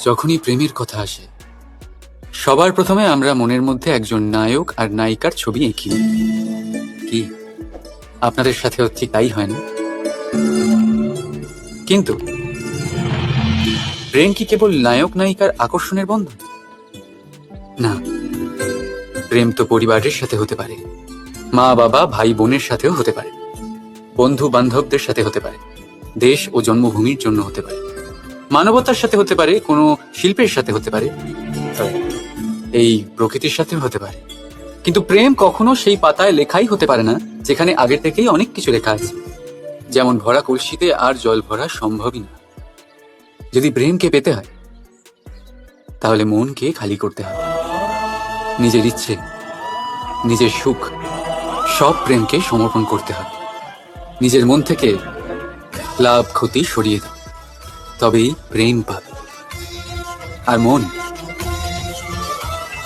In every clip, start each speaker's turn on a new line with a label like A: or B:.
A: যখনই প্রেমের কথা আসে সবার প্রথমে আমরা মনের মধ্যে একজন নায়ক আর নায়িকার ছবি এঁকি কি আপনাদের সাথেও ঠিক তাই হয় না? কিন্তু প্রেম কি কেবল নায়ক নায়িকার আকর্ষণের বন্ধন? না, প্রেম তো পরিবারের সাথে হতে পারে, মা বাবা ভাই বোনের সাথেও হতে পারে, বন্ধু বান্ধবদের সাথে হতে পারে, দেশ ও জন্মভূমির জন্য হতে পারে, মানবতার সাথে হতে পারে, কোনো শিল্পের সাথে হতে পারে, এই প্রকৃতির সাথেও হতে পারে। কিন্তু প্রেম কখনো সেই পাতায় লেখাই হতে পারে না যেখানে আগে থেকেই অনেক কিছু লেখা আছে। যেমন ভরা কলসিতে আর জল ভরা সম্ভবই না। যদি প্রেমকে পেতে হয় তাহলে মনকে খালি করতে হবে। নিজের ইচ্ছে, নিজের সুখ সব প্রেমকে সমর্পণ করতে হবে। নিজের মন থেকে লাভ ক্ষতি সরিয়ে দাও, তবেই প্রেম পাবে। আর মন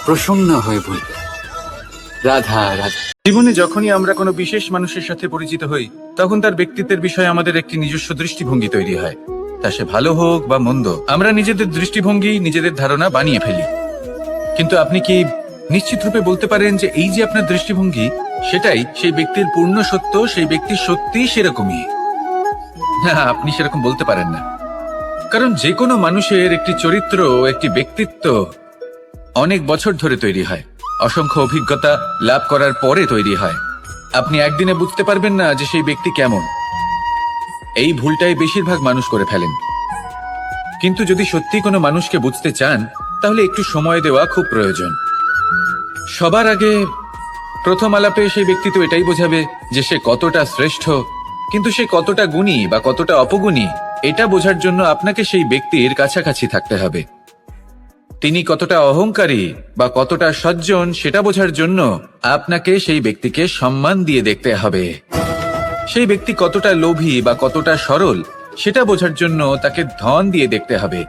A: প্রসন্ন হয়ে বলবে, রাধা রাধা।
B: জীবনে যখনই আমরা কোনো বিশেষ মানুষের সাথে পরিচিত হই, তখন তার ব্যক্তিত্বের বিষয়ে আমাদের একটি নিজস্ব দৃষ্টিভঙ্গি তৈরি হয়। তা সে ভালো হোক বা মন্দ, আমরা নিজেদের দৃষ্টিভঙ্গি, নিজেদের ধারণা বানিয়ে ফেলি। কিন্তু আপনি কি নিশ্চিত রূপে বলতে পারেন যে এই যে আপনার দৃষ্টিভঙ্গি, সেটাই সেই ব্যক্তির পূর্ণ সত্য, সেই ব্যক্তি সত্যি সেরকমই? না, আপনি সেরকম বলতে পারেন না। কারণ যে কোনো মানুষের একটি চরিত্র, একটি ব্যক্তিত্ব অনেক বছর ধরে তৈরি হয়, অসংখ্য অভিজ্ঞতা লাভ করার পরে তৈরি হয়। আপনি একদিনে বুঝতে পারবেন না যে সেই ব্যক্তি কেমন। এই ভুলটাই বেশিরভাগ মানুষ করে ফেলেন। কিন্তু যদি সত্যি কোনো মানুষকে বুঝতে চান, তাহলে একটু সময় দেওয়া খুব প্রয়োজন। সবার আগে প্রথম আলাপে সেই ব্যক্তি তো এটাই বোঝাবে যে সে কতটা শ্রেষ্ঠ, কিন্তু সে কতটা গুণী বা কতটা অপগুণী, এটা বোঝার জন্য আপনাকে সেই ব্যক্তির কাছাকাছি থাকতে হবে। তিনি কতটা অহংকারী বা কতটা সজ্জন, সেটা বোঝার জন্য আপনাকে সেই ব্যক্তিকে সম্মান দিয়ে দেখতে হবে। সেই ব্যক্তি কতটা লোভী বা কতটা সরল, সেটা বোঝার জন্য তাকে ধন দিয়ে দেখতে হবে।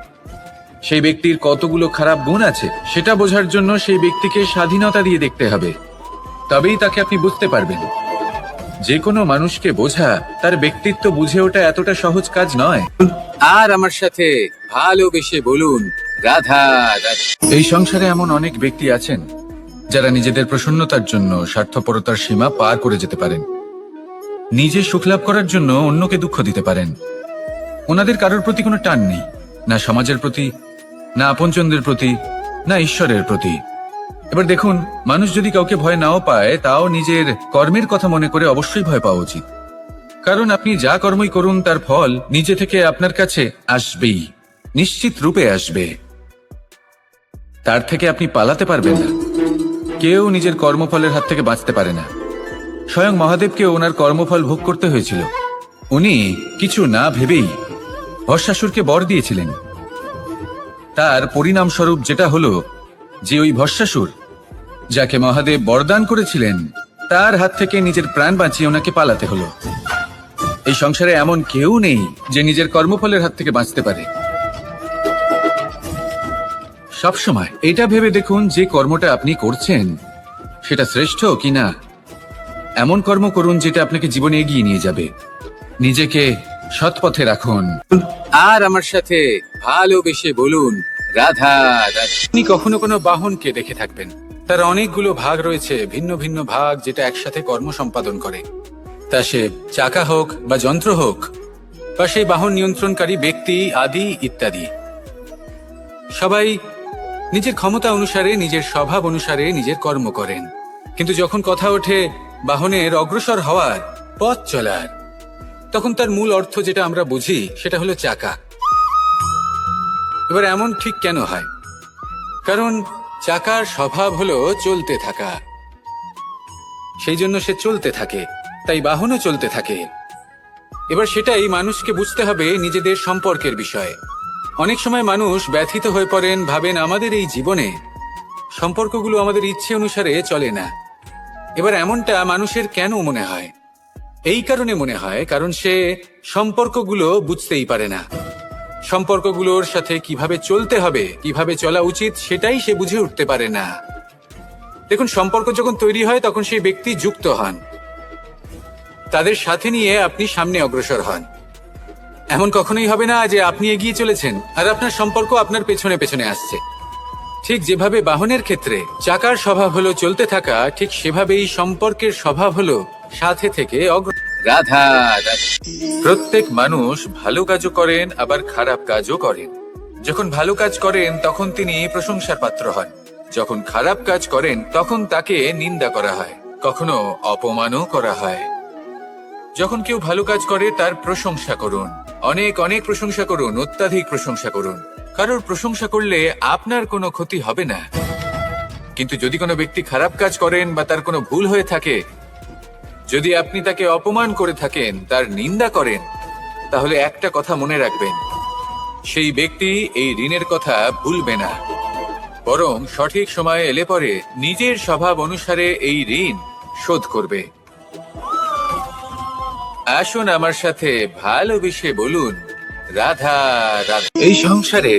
B: সেই ব্যক্তির কতগুলো খারাপ গুণ আছে, সেটা বোঝার জন্য সেই ব্যক্তিকে স্বাধীনতা দিয়ে দেখতে হবে। তবেই তাকে আপনি বুঝতে পারবেন। যে কোনো মানুষকে বোঝা, তার ব্যক্তিত্ব বুঝে ওঠা এতটা সহজ কাজ নয়।
A: আর আমার সাথে ভালোবেসে বলুন, রাধা রাধা।
B: এই সংসারে এমন অনেক ব্যক্তি আছেন যারা নিজেদের প্রসন্নতার জন্য স্বার্থপরতার সীমা পার করে যেতে পারেন। নিজে সুখ লাভ করার জন্য অন্যকে দুঃখ দিতে পারেন। ওনাদের কারোর প্রতি কোনো টান নেই, না সমাজের প্রতি, না আপনজনদের প্রতি, না ঈশ্বরের প্রতি। এবার দেখুন, মানুষ যদি কাউকে ভয় নাও পায়, তাও নিজের কর্মের কথা মনে করে অবশ্যই ভয় পাওয়া উচিত। কারণ আপনি যা কর্মই করুন, তার ফল নিজে থেকে আপনার কাছে আসবেই, নিশ্চিত রূপে আসবে। তার থেকে আপনি পালাতে পারবেন না। কেউ নিজের কর্মফলের হাত থেকে বাঁচতে পারে না। স্বয়ং মহাদেবকে ওনার কর্মফল ভোগ করতে হয়েছিল। উনি কিছু না ভেবেই ভস্মাসুরকে বর দিয়েছিলেন। তার পরিণামস্বরূপ যেটা হলো যে ওই ভস্মাসুর, যাকে মহাদেব বরদান করেছিলেন, তার হাত থেকে নিজের প্রাণ বাঁচিয়ে ওনাকে পালাতে হলো। এই সংসারে এমন কেউ নেই যে নিজের কর্মফলের হাত থেকে বাঁচতে পারে। সবসময় এটা ভেবে দেখুন যে কর্মটা আপনি করছেন সেটা শ্রেষ্ঠ কিনা। এমন কর্ম করুন যেটা আপনাকে জীবনে এগিয়ে নিয়ে যাবে। নিজেকে সৎ পথে রাখুন।
A: আর আমার সাথে ভালোবেসে বলুন, রাধা রাধা। আপনি কখনো কোনো বাহনকে দেখে থাকবেন, তার অনেকগুলো ভাগ রয়েছে, ভিন্ন ভিন্ন ভাগ, যেটা একসাথে কর্ম সম্পাদন করে। তা সে চাকা হোক বা যন্ত্র হোক, বা সেই বাহন নিয়ন্ত্রণকারী ব্যক্তি আদি ইত্যাদি। সবাই নিজের ক্ষমতা অনুসারে, নিজের স্বভাব অনুসারে নিজের কর্ম করেন। কিন্তু যখন কথা ওঠে বাহনের অগ্রসর হওয়ার, পথ চলার, তখন তার মূল অর্থ যেটা আমরা বুঝি সেটা হলো চাকা। এবার এমন ঠিক কেন হয়? কারণ চাকার স্বভাব হলো চলতে থাকা, সেই জন্য সে চলতে থাকে, তাই বাহনও চলতে থাকে। এবার সেটাই মানুষকে বুঝতে হবে নিজেদের সম্পর্কের বিষয়ে। অনেক সময় মানুষ ব্যথিত হয়ে পড়েন, ভাবেন আমাদের এই জীবনে সম্পর্কগুলো আমাদের ইচ্ছে অনুসারে চলে না। এবার এমনটা মানুষের কেন মনে হয়? এই কারণে মনে হয় কারণ সে সম্পর্কগুলো বুঝতেই পারে না। সম্পর্কগুলোর সাথে কিভাবে চলতে হবে, কিভাবে চলা উচিত, সেটাই সে বুঝে উঠতে পারে না। দেখুন, সম্পর্ক যখন তৈরি হয় তখন সেই ব্যক্তি যুক্ত হন, তাদের সাথে নিয়ে আপনি সামনে অগ্রসর হন।
B: এমন কখনোই হবে না যে আপনি এগিয়ে চলেছেন আর আপনার সম্পর্ক আপনার পেছনে পেছনে আসছে। ঠিক যেভাবে বাহনের ক্ষেত্রে চাকার স্বভাব হলো চলতে থাকা, ঠিক সেভাবেই সম্পর্কের স্বভাব হলো সাথে থেকে রাধা রাধা। প্রত্যেক মানুষ ভালো কাজও করেন আবার খারাপ কাজও করেন। যখন ভালো কাজ করেন তখন তিনি প্রশংসার পাত্র হন, যখন খারাপ কাজ করেন তখন তাকে নিন্দা করা হয়, কখনো অপমানও করা হয়। যখন কেউ ভালো কাজ করে তার প্রশংসা করুন, অনেক অনেক প্রশংসা করুন, অত্যাধিক প্রশংসা করুন। কারোর প্রশংসা করলে আপনার কোনো ক্ষতি হবে না। কিন্তু যদি কোনো ব্যক্তি খারাপ কাজ করেন বা তার কোনো ভুল হয়ে থাকে, যদি আপনি তাকে অপমান করে থাকেন, তার নিন্দা করেন, তাহলে একটা কথা মনে রাখবেন, সেই ব্যক্তি এই ঋণের কথা ভুলবে না, বরং সঠিক সময়ে এলে পরে নিজের স্বভাব অনুসারে এই ঋণ শোধ করবে। আসুন আমার সাথে ভালোবেসে বলুন রাধা রাধা। এই সংসারে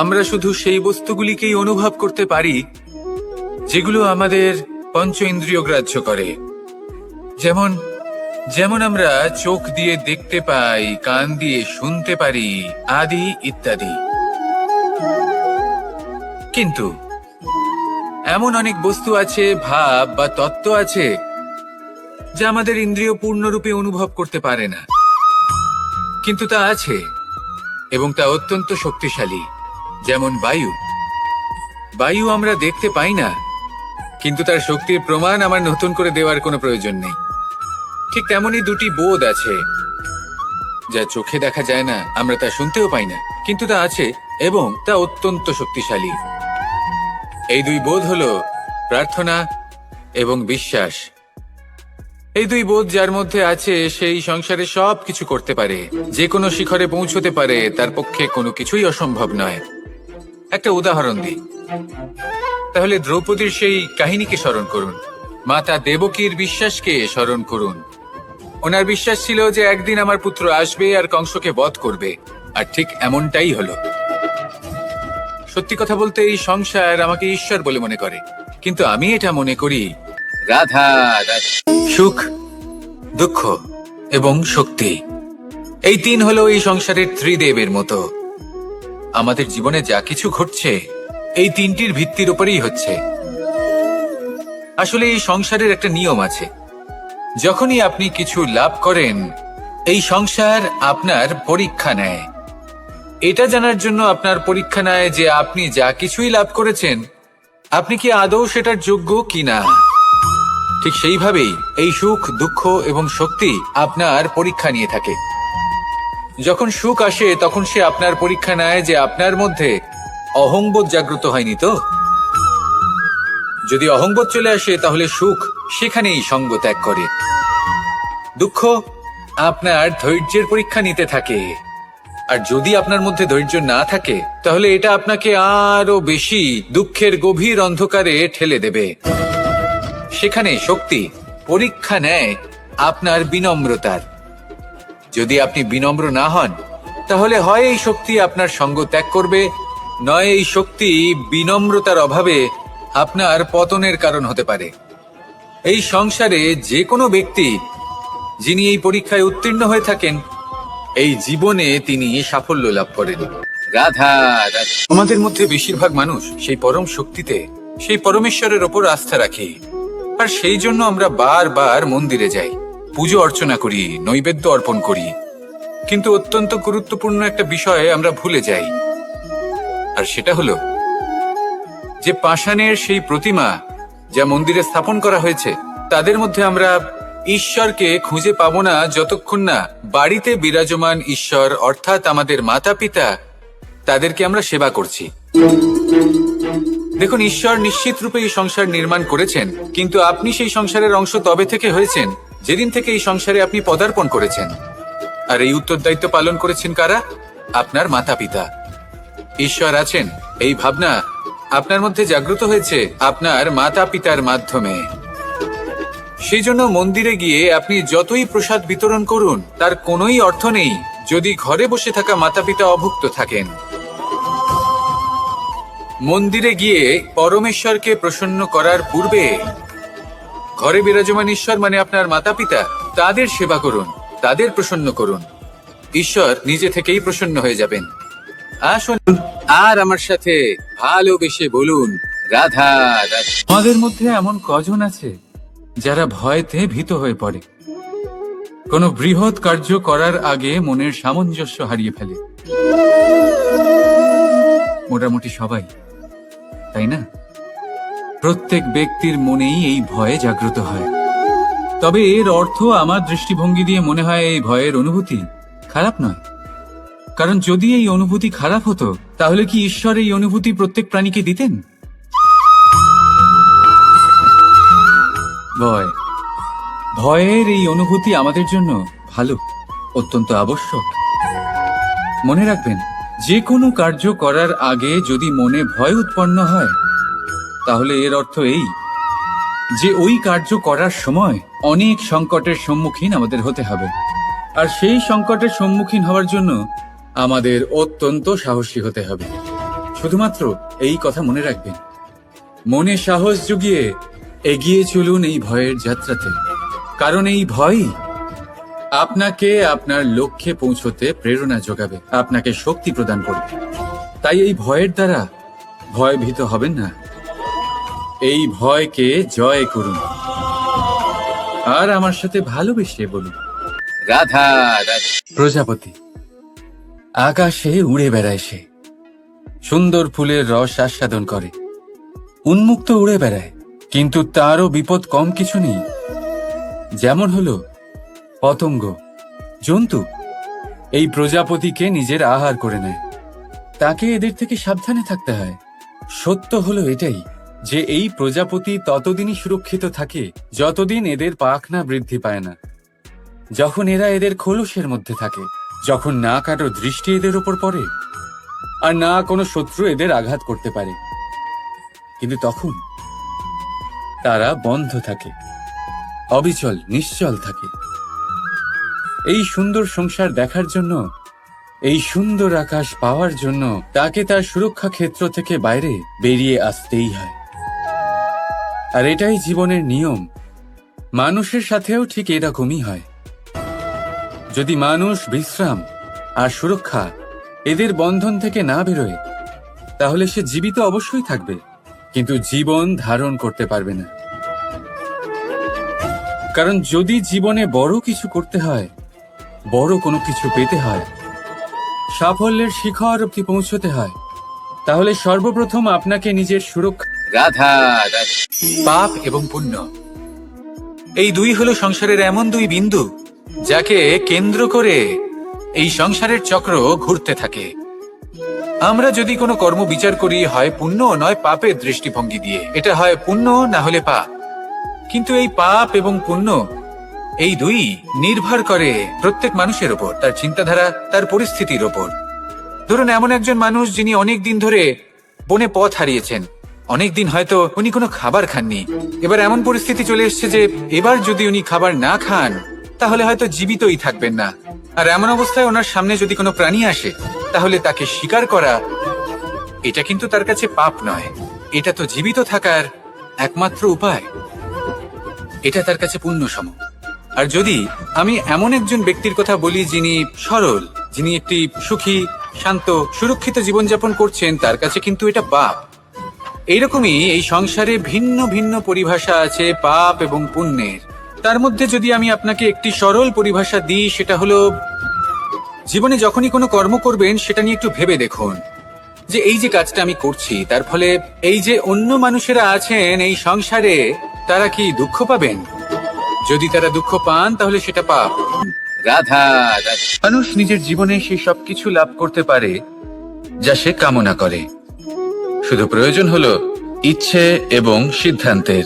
B: আমরা শুধু সেই বস্তুগুলিকেই অনুভব করতে পারি যেগুলো আমাদের পঞ্চ ইন্দ্রিয় গ্রাহ্য করে। যেমন যেমন আমরা চোখ দিয়ে দেখতে পাই, কান দিয়ে শুনতে পারি, আদি ইত্যাদি। কিন্তু এমন অনেক বস্তু আছে, ভাব বা তত্ত্ব আছে যা আমাদের ইন্দ্রিয় পূর্ণরূপে অনুভব করতে পারে না, কিন্তু তা আছে এবং তা অত্যন্ত শক্তিশালী। যেমন বায়ু। বায়ু আমরা দেখতে পাই না, কিন্তু তার শক্তির প্রমাণ আমার নতুন করে দেওয়ার কোনো প্রয়োজন নেই। ঠিক তেমনই দুটি বোধ আছে যা চোখে দেখা যায় না, আমরা তা শুনতেও পাই না, কিন্তু তা আছে এবং তা অত্যন্ত শক্তিশালী। এই দুই বোধ হলো প্রার্থনা এবং বিশ্বাস। এই দুই বোধ যার মধ্যে আছে সেই সংসারে সব কিছু করতে পারে, যে কোনো শিখরে পৌঁছতে পারে, তার পক্ষে কোনো কিছুই অসম্ভব নয়। একটা উদাহরণ দিই, তাহলে দ্রৌপদীর সেই কাহিনীকে স্মরণ করুন, মাতা দেবকীর বিশ্বাসকে স্মরণ করুন। ওনার বিশ্বাস ছিল যে একদিন আমার পুত্র আসবে আর কংসকে বধ করবে, আর ঠিক এমনটাই হলো। সত্যি কথা বলতে এই সংসার আমাকে ঈশ্বর বলে মনে করে, কিন্তু আমি এটা মনে করি রাধা রাধা। সুখ, দুঃখ এবং শক্তি, এই তিন হলো এই সংসারের ত্রিদেবের মতো। আমাদের জীবনে যা কিছু ঘটছে এই তিনটির ভিত্তির উপরেই হচ্ছে। আসলে এই সংসারের একটা নিয়ম আছে, যখনই আপনি কিছু লাভ করেন এই সংসার আপনার পরীক্ষা নেয়। এটা জানার জন্য আপনার পরীক্ষা নেয় যে আপনি যা কিছুই লাভ করেছেন আপনি কি আদৌ সেটার যোগ্য কিনা। ঠিক সেইভাবেই এই সুখ, দুঃখ এবং শক্তি আপনার পরীক্ষা নিয়ে থাকে। যখন সুখ আসে তখন সে আপনার পরীক্ষা নেয় যে আপনার মধ্যে অহংবোধ জাগ্রত হয়নি তো। যদি অহংবোধ চলে আসে তাহলে সুখ সেখানেই সঙ্গ ত্যাগ করে। দুঃখ আপনার ধৈর্যের পরীক্ষা নিতে থাকে, আর যদি আপনার মধ্যে ধৈর্য না থাকে তাহলে এটা আপনাকে আরো বেশি দুঃখের গভীর অন্ধকারে ঠেলে দেবে। সেখানে শক্তি পরীক্ষা নেয় আপনার বিনম্রতার। যদি আপনি বিনম্র না হন তাহলে হয় এই শক্তি আপনার সঙ্গ ত্যাগ করবে, নয় এই শক্তি বিনম্রতার অভাবে আপনার পতনের কারণ হতে পারে। এই সংসারে যে কোনো ব্যক্তি যিনি এই পরীক্ষায় উত্তীর্ণ হয়ে থাকেন এই জীবনে তিনি সাফল্য লাভ করেন। রাধা রাধা। আমাদের মধ্যে বেশিরভাগ মানুষ সেই পরম শক্তিতে, সেই পরমেশ্বরের ওপর আস্থা রাখি, আর সেই জন্য আমরা বারবার মন্দিরে যাই, পুজো অর্চনা করি, নৈবেদ্য অর্পণ করি। কিন্তু অত্যন্ত গুরুত্বপূর্ণ একটা বিষয় আমরা ভুলে যাই, আর সেটা হলো যে পাষাণের সেই প্রতিমা যা মন্দিরে স্থাপন করা হয়েছে তাদের মধ্যে আমরা ঈশ্বরকে খুঁজে পাবো না যতক্ষণ না বাড়িতে বিরাজমান ঈশ্বর অর্থাৎ আমাদের মাতা পিতা তাদেরকে আমরা সেবা করছি। দেখুন, ঈশ্বর নিশ্চিত রূপে এই সংসার নির্মাণ করেছেন, কিন্তু আপনি সেই সংসারের অংশ তবে থেকে হয়েছেন যেদিন থেকে এই সংসারে আপনি পদার্পণ করেছেন। আর এই উত্তরদায়িত্ব পালন করেছেন কারা? আপনার মাতা পিতা। ঈশ্বর আছেন এই ভাবনা আপনার মধ্যে জাগ্রত হয়েছে আপনার মাতা পিতার মাধ্যমে। সেই জন্য মন্দিরে গিয়ে আপনি যতই প্রসাদ বিতরণ করুন তার কোনোই অর্থ নেই যদি ঘরে বসে থাকা মাতা পিতা অভুক্ত থাকেন। মন্দিরে গিয়ে পরমেশ্বরকে প্রসন্ন করার পূর্বে ঘরে বিরাজমান ঈশ্বর মানে আপনার মাতা পিতা, তাদের সেবা করুন, তাদের প্রসন্ন করুন।
A: ঈশ্বর নিজে থেকেই প্রসন্ন হয়ে যাবেন। আসুন আর আমার সাথে ভালোবেসে বলুন, রাধা রাধা। আমাদের মধ্যে এমন কজন আছে যারা ভয়তে ভীত হয়ে পড়ে, কোনো বৃহৎ কার্য করার আগে মনের সামঞ্জস্য হারিয়ে ফেলে? মোটামুটি সবাই, তাই না? প্রত্যেক ব্যক্তির মনেই এই ভয় জাগ্রত হয়। তবে এর অর্থ আমার দৃষ্টিভঙ্গি দিয়ে মনে হয় এই ভয়ের অনুভূতি খারাপ নয়। কারণ যদি এই অনুভূতি খারাপ হতো, তাহলে কি ঈশ্বর এই অনুভূতি প্রত্যেক প্রাণীকে দিতেন? ভয়ের এই অনুভূতি আমাদের জন্য ভালো, অত্যন্ত আবশ্যক। মনে রাখবেন, যে কোনো কার্য করার আগে যদি মনে ভয় উৎপন্ন হয়, তাহলে এর অর্থ এই যে ওই কার্য করার সময় অনেক সংকটের সম্মুখীন আমাদের হতে হবে। আর সেই সংকটের সম্মুখীন হওয়ার জন্য আমাদের অত্যন্ত সাহসী হতে হবে। শুধুমাত্র এই কথা মনে রাখবেন, মনে সাহস জুগিয়ে এগিয়ে চলুন এই ভয়ের যাত্রাতে। কারণ এই ভয়ই আপনাকে আপনার লক্ষ্যে পৌঁছতে প্রেরণা যোগাবে, আপনাকে শক্তি প্রদান করবে। তাই এই ভয়ের দ্বারা ভয়ভীত হবেন না, এই ভয়কে জয় করুন। আর আমার সাথে ভালোবেসে বলুন, রাধা রাধা। প্রজাপতি আকাশে উড়ে বেড়ায়, সে সুন্দর ফুলের রস আস্বাদন করে, উন্মুক্ত উড়ে বেড়ায়, কিন্তু তারও বিপদ কম কিছু নেই। যেমন হলো পতঙ্গ, জন্তু এই প্রজাপতিকে নিজের আহার করে নেয়। তাকে এদের থেকে সাবধানে থাকতে হয়। সত্য হলো এটাই যে এই প্রজাপতি ততদিনই সুরক্ষিত থাকে যতদিন এদের পাখনা বৃদ্ধি পায় না। যখন এরা এদের খোলসের মধ্যে থাকে, যখন না কারো দৃষ্টি এদের উপর পড়ে আর না কোনো শত্রু এদের আঘাত করতে পারে, কিন্তু তখন তারা বন্ধ থাকে, অবিচল, নিশ্চল থাকে। এই সুন্দর সংসার দেখার জন্য, এই সুন্দর আকাশ পাওয়ার জন্য তাকে তার সুরক্ষা ক্ষেত্র থেকে বাইরে বেরিয়ে আসতেই হয়। আর এটাই জীবনের নিয়ম। মানুষের সাথেও ঠিক এরকমই হয়। যদি মানুষ বিশ্রাম আর সুরক্ষা এদের বন্ধন থেকে না বেরোয়, তাহলে সে জীবিত অবশ্যই থাকবে, কিন্তু জীবন ধারণ করতে পারবে না। কারণ যদি জীবনে বড় কিছু করতে হয়, বড় কোনো কিছু পেতে হয়, সাফল্যের শিখর অবধি পৌঁছতে হয়, তাহলে সর্বপ্রথম আপনাকে নিজের সুরক্ষা। রাধা রাধা। পাপ এবং পুণ্য এই দুই হলো সংসারের এমন দুই বিন্দু যাকে কেন্দ্র করে এই সংসারের চক্র ঘুরতে থাকে। আমরা যদি কোনো কর্ম বিচার করি, হয় পুণ্য নয় পাপের দৃষ্টিভঙ্গি দিয়ে, এটা হয় পুণ্য না হলে পাপ। কিন্তু এই পাপ এবং পুণ্য এই দুই নির্ভর করে প্রত্যেক মানুষের ওপর, তার চিন্তাধারা, তার পরিস্থিতির ওপর। ধরুন এমন একজন মানুষ যিনি অনেক দিন ধরে বনে পথ হারিয়েছেন, অনেক দিন হয়তো উনি কোনো খাবার খাননি। এবার এমন পরিস্থিতি চলে এসছে যে এবার যদি উনি খাবার না খান, তাহলে হয়তো জীবিতই থাকবেন না। আর এমন অবস্থায় ওনার সামনে যদি কোনো প্রাণী আসে, তাহলে তাকে শিকার করা, এটা কিন্তু তার কাছে পাপ নয়, এটা তো জীবিত থাকার একমাত্র উপায়। এটা তার কাছে পুণ্যসম। আর যদি আমি এমন একজন ব্যক্তির কথা বলি যিনি সরল, যিনি একটি সুখী, শান্ত, সুরক্ষিত জীবনযাপন করছেন, তার কাছে কিন্তু এটা পাপ। এইরকমই এই সংসারে ভিন্ন ভিন্ন পরিভাষা আছে পাপ এবং পুণ্যের। তার মধ্যে যদি আমি আপনাকে একটি সরল পরিভাষা দিই, সেটা হলো, জীবনে যখনই কোনো কর্ম করবেন সেটা নিয়ে একটু ভেবে দেখুন যে এই যে কাজটা আমি করছি, তার ফলে এই যে অন্য মানুষেরা আছেন এই সংসারে, তারা কি দুঃখ পাবেন? যদি তারা দুঃখ পান, তাহলে সেটা পাপ। রাধা রাধা। মানুষ নিজের জীবনে সেই সবকিছু লাভ করতে পারে যা সে কামনা করে। শুধু প্রয়োজন হলো ইচ্ছে এবং সিদ্ধান্তের।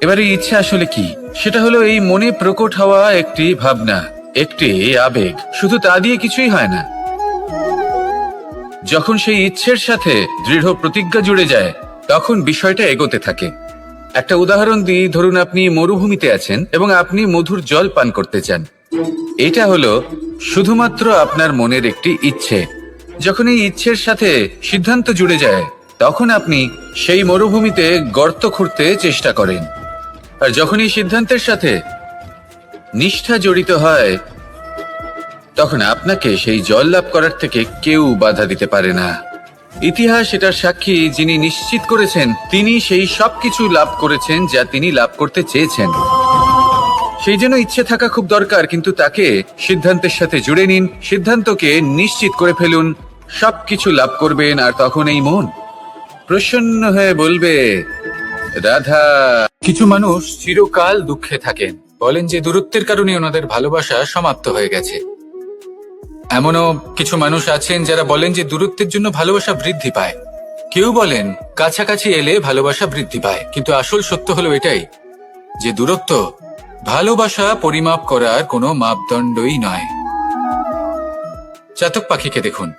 A: এবারে ইচ্ছে আসলে কি? সেটা হলো এই মনে প্রকট হওয়া একটি ভাবনা, একটি আবেগ। শুধু তা দিয়ে কিছুই হয় না। যখন সেই ইচ্ছের সাথে দৃঢ় প্রতিজ্ঞা জুড়ে যায়, তখন বিষয়টা এগোতে থাকে। একটা উদাহরণ দিই, ধরুন আপনি মরুভূমিতে আছেন এবং আপনি মধুর জল পান করতে চান। এটা হলো শুধুমাত্র আপনার মনের একটি ইচ্ছে। যখন এই ইচ্ছের সাথে সিদ্ধান্ত জুড়ে যায়, তখন আপনি সেই মরুভূমিতে গর্ত খুঁড়তে চেষ্টা করেন। আর যখন এই সিদ্ধান্তের সাথে নিষ্ঠা জড়িত হয়,
B: তখন আপনাকে সেই জল লাভ করার থেকে কেউ বাধা দিতে পারে না। ইতিহাস এটার সাক্ষী, যিনি নিশ্চিত করেছেন তিনি সেই সবকিছু লাভ করেছেন যা তিনি লাভ করতে চেয়েছেন। সেই জন্য ইচ্ছে থাকা খুব দরকার, কিন্তু তাকে সিদ্ধান্তের সাথে জুড়ে নিন, সিদ্ধান্তকে নিশ্চিত করে ফেলুন, সবকিছু লাভ করবেন। আর তখন এই মন প্রসন্ন হয়ে বলবে, রাধা।
A: কিছু মানুষ চিরকাল দুঃখে থাকেন, বলেন যে দূরত্বের কারণে ওনাদের ভালোবাসা সমাপ্ত হয়ে গেছে। এমনও কিছু মানুষ আছেন যারা বলেন যে দূরত্বের জন্য ভালোবাসা বৃদ্ধি পায়। কেউ বলেন কাছাকাছি এলে ভালোবাসা বৃদ্ধি পায়, কিন্তু আসল সত্য হলো এটাই যে দূরত্ব ভালোবাসা পরিমাপ করার কোনো মাপদণ্ডই নয়। চাতক পাখিকে দেখুন,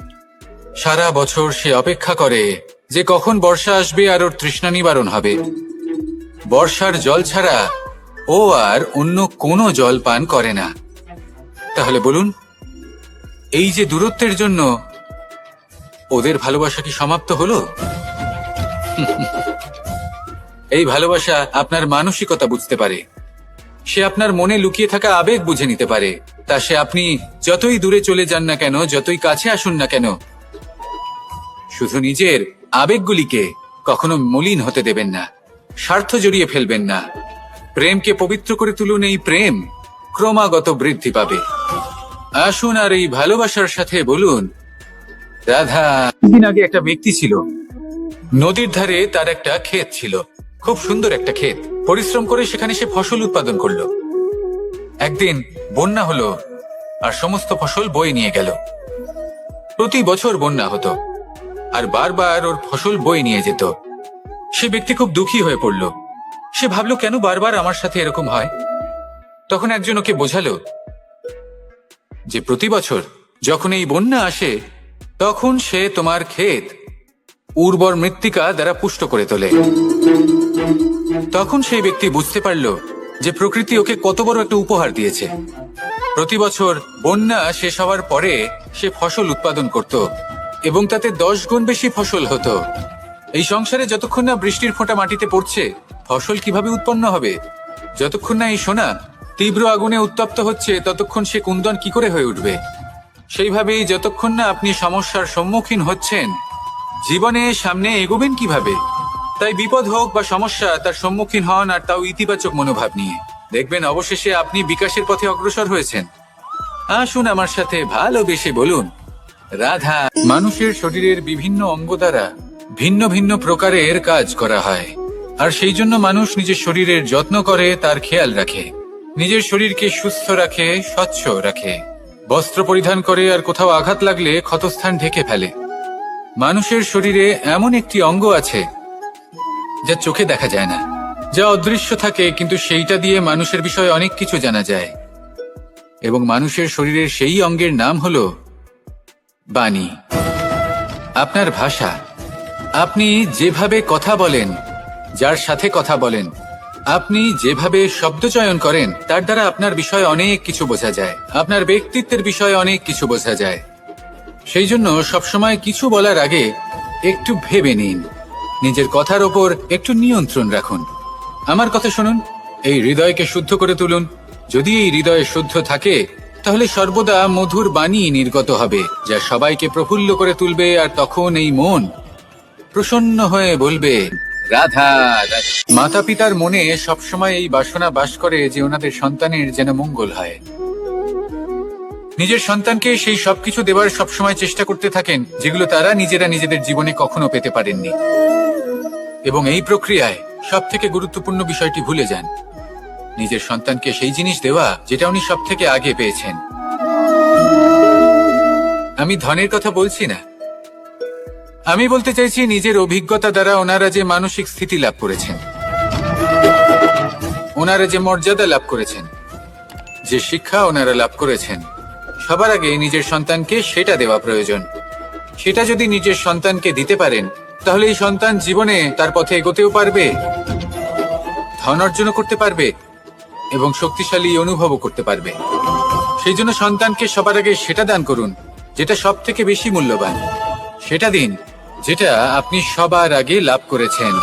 A: সারা বছর সে অপেক্ষা করে যে কখন বর্ষা আসবে আর ওর তৃষ্ণা নিবারণ হবে। বর্ষার জল ছাড়া ও আর অন্য কোনো জল পান করে না। তাহলে বলুন, এই যে দূরত্বের জন্য ওদের ভালোবাসা কি সমাপ্ত হলো? এই ভালোবাসা আপনার মানসিকতা বুঝতে পারে, সে আপনার মনে লুকিয়ে থাকা আবেগ বুঝে নিতে পারে। তা সে আপনি যতই দূরে চলে যান না কেন, যতই কাছে আসুন না কেন, শুধু নিজের আবেগগুলিকে কখনো মলিন হতে দেবেন না, স্বার্থ জড়িয়ে ফেলবেন না। প্রেমকে পবিত্র করে তুলুন, এই প্রেম ক্রমাগত বৃদ্ধি পাবে। আসুন আর এই ভালোবাসার সাথে বলুন, রাধা। দিন আগে একটা ব্যক্তি ছিল, নদীর ধারে তার একটা ক্ষেত ছিল, খুব সুন্দর একটা ক্ষেত। পরিশ্রম করে সেখানে সে ফসল উৎপাদন করলো। একদিন বন্যা হলো আর সমস্ত ফসল বয়ে নিয়ে গেল। প্রতি বছর বন্যা হতো আর বারবার ওর ফসল বয়ে নিয়ে যেত। সে ব্যক্তি খুব দুঃখী হয়ে পড়ল। সে ভাবলো, কেন বারবার আমার সাথে এরকম হয়? তখন একজন ওকে বোঝালো যে প্রতি বছর যখন এই বন্যা আসে তখন সে তোমার ক্ষেত উর্বর মৃত্তিকা দ্বারা পুষ্ট করে তোলে। তখন সেই ব্যক্তি বুঝতে পারল যে প্রকৃতি ওকে কত বড় একটা উপহার দিয়েছে। প্রতি বছর বন্যা শেষ হওয়ার পরে সে ফসল উৎপাদন করত এবং তাতে 10 গুণ বেশি ফসল হতো। এই সংসারে যতক্ষণ না বৃষ্টির ফোঁটা মাটিতে পড়ছে, ফসল কিভাবে উৎপন্ন হবে? যতক্ষণ না এই সোনা তীব্র আগুনে উত্তপ্ত হচ্ছে, ততক্ষণ সে কুন্দন কি করে হয়ে উঠবে? সেইভাবেই যতক্ষণ না আপনি সমস্যার সম্মুখীন হচ্ছেন, জীবনে সামনে এগোবেন কিভাবে? তাই বিপদ হোক বা সমস্যা, তার সম্মুখীন হন, আর তাও ইতিবাচক মনোভাব নিয়ে। দেখবেন অবশেষে আপনি বিকাশের পথে অগ্রসর হয়েছেন। আসুন আমার সাথে ভালোবেসে বলুন, রাধা। মানুষের শরীরের বিভিন্ন অঙ্গ দ্বারা ভিন্ন ভিন্ন প্রকারের কাজ করা হয়, আর সেই জন্য মানুষ নিজের শরীরের যত্ন করে, তার খেয়াল রাখে, নিজের শরীরকে সুস্থ রাখে, স্বচ্ছ রাখে, বস্ত্র পরিধান করে, আর কোথাও আঘাত লাগলে ক্ষতস্থান ঢেকে ফেলে। মানুষের শরীরে এমন একটি অঙ্গ আছে যা চোখে দেখা যায় না, যা অদৃশ্য থাকে, কিন্তু সেইটা দিয়ে মানুষের বিষয়ে অনেক কিছু জানা যায়। এবং মানুষের শরীরের সেই অঙ্গের নাম হলো বাণী, আপনার ভাষা। আপনি যেভাবে কথা বলেন, যার সাথে কথা বলেন, আপনি যেভাবে শব্দ চয়ন করেন, তার দ্বারা আপনার বিষয়ে অনেক কিছু বোঝা যায়, আপনার ব্যক্তিত্বের বিষয়ে অনেক কিছু বোঝা যায়। সেই জন্য সবসময় কিছু বলার আগে একটু ভেবে নিন, নিজের কথার ওপর একটু নিয়ন্ত্রণ রাখুন। আমার কথা শুনুন, এই হৃদয়কে শুদ্ধ করে তুলুন। যদি এই হৃদয় শুদ্ধ থাকে, তাহলে সর্বদা মধুর বাণী নির্গত হবে, যা সবাইকে প্রফুল্ল করে তুলবে, আর তখন এই মন প্রসন্ন হয়ে বলবে, রাধা। মাতা পিতার মনে সবসময় এই বাসনা বাস করে যে ওনাদের সন্তানের যেন মঙ্গল হয়। নিজের সন্তানকে সেই সবকিছু দেবার সবসময় চেষ্টা করতে থাকেন যেগুলো তারা নিজেরা নিজেদের জীবনে কখনো পেতে পারেননি। এবং এই প্রক্রিয়ায় সব থেকে গুরুত্বপূর্ণ বিষয়টি ভুলে যান, নিজের সন্তানকে সেই জিনিস দেওয়া যেটা উনি সব থেকে আগে পেয়েছেন। আমি ধনের কথা বলছি না, আমি বলতে চাইছি নিজের অভিজ্ঞতা দ্বারা ওনারা যে মানসিক স্থিতি লাভ করেছেন, ওনারা যে মর্যাদা লাভ করেছেন, যে শিক্ষা ওনারা লাভ করেছেন, সবার আগে নিজের সন্তানকে সেটা দেওয়া প্রয়োজন। সেটা যদি নিজের সন্তানকে দিতে পারেন, তাহলে এই সন্তান জীবনে তার পথে এগোতেও পারবে, ধন অর্জন করতে পারবে এবং শক্তিশালী অনুভবও করতে পারবে। সেই জন্য সন্তানকে সবার আগে সেটা দান করুন যেটা সব থেকে বেশি মূল্যবান। সেটা দিন যেটা আপনি সবার আগে লাভ করেছেন।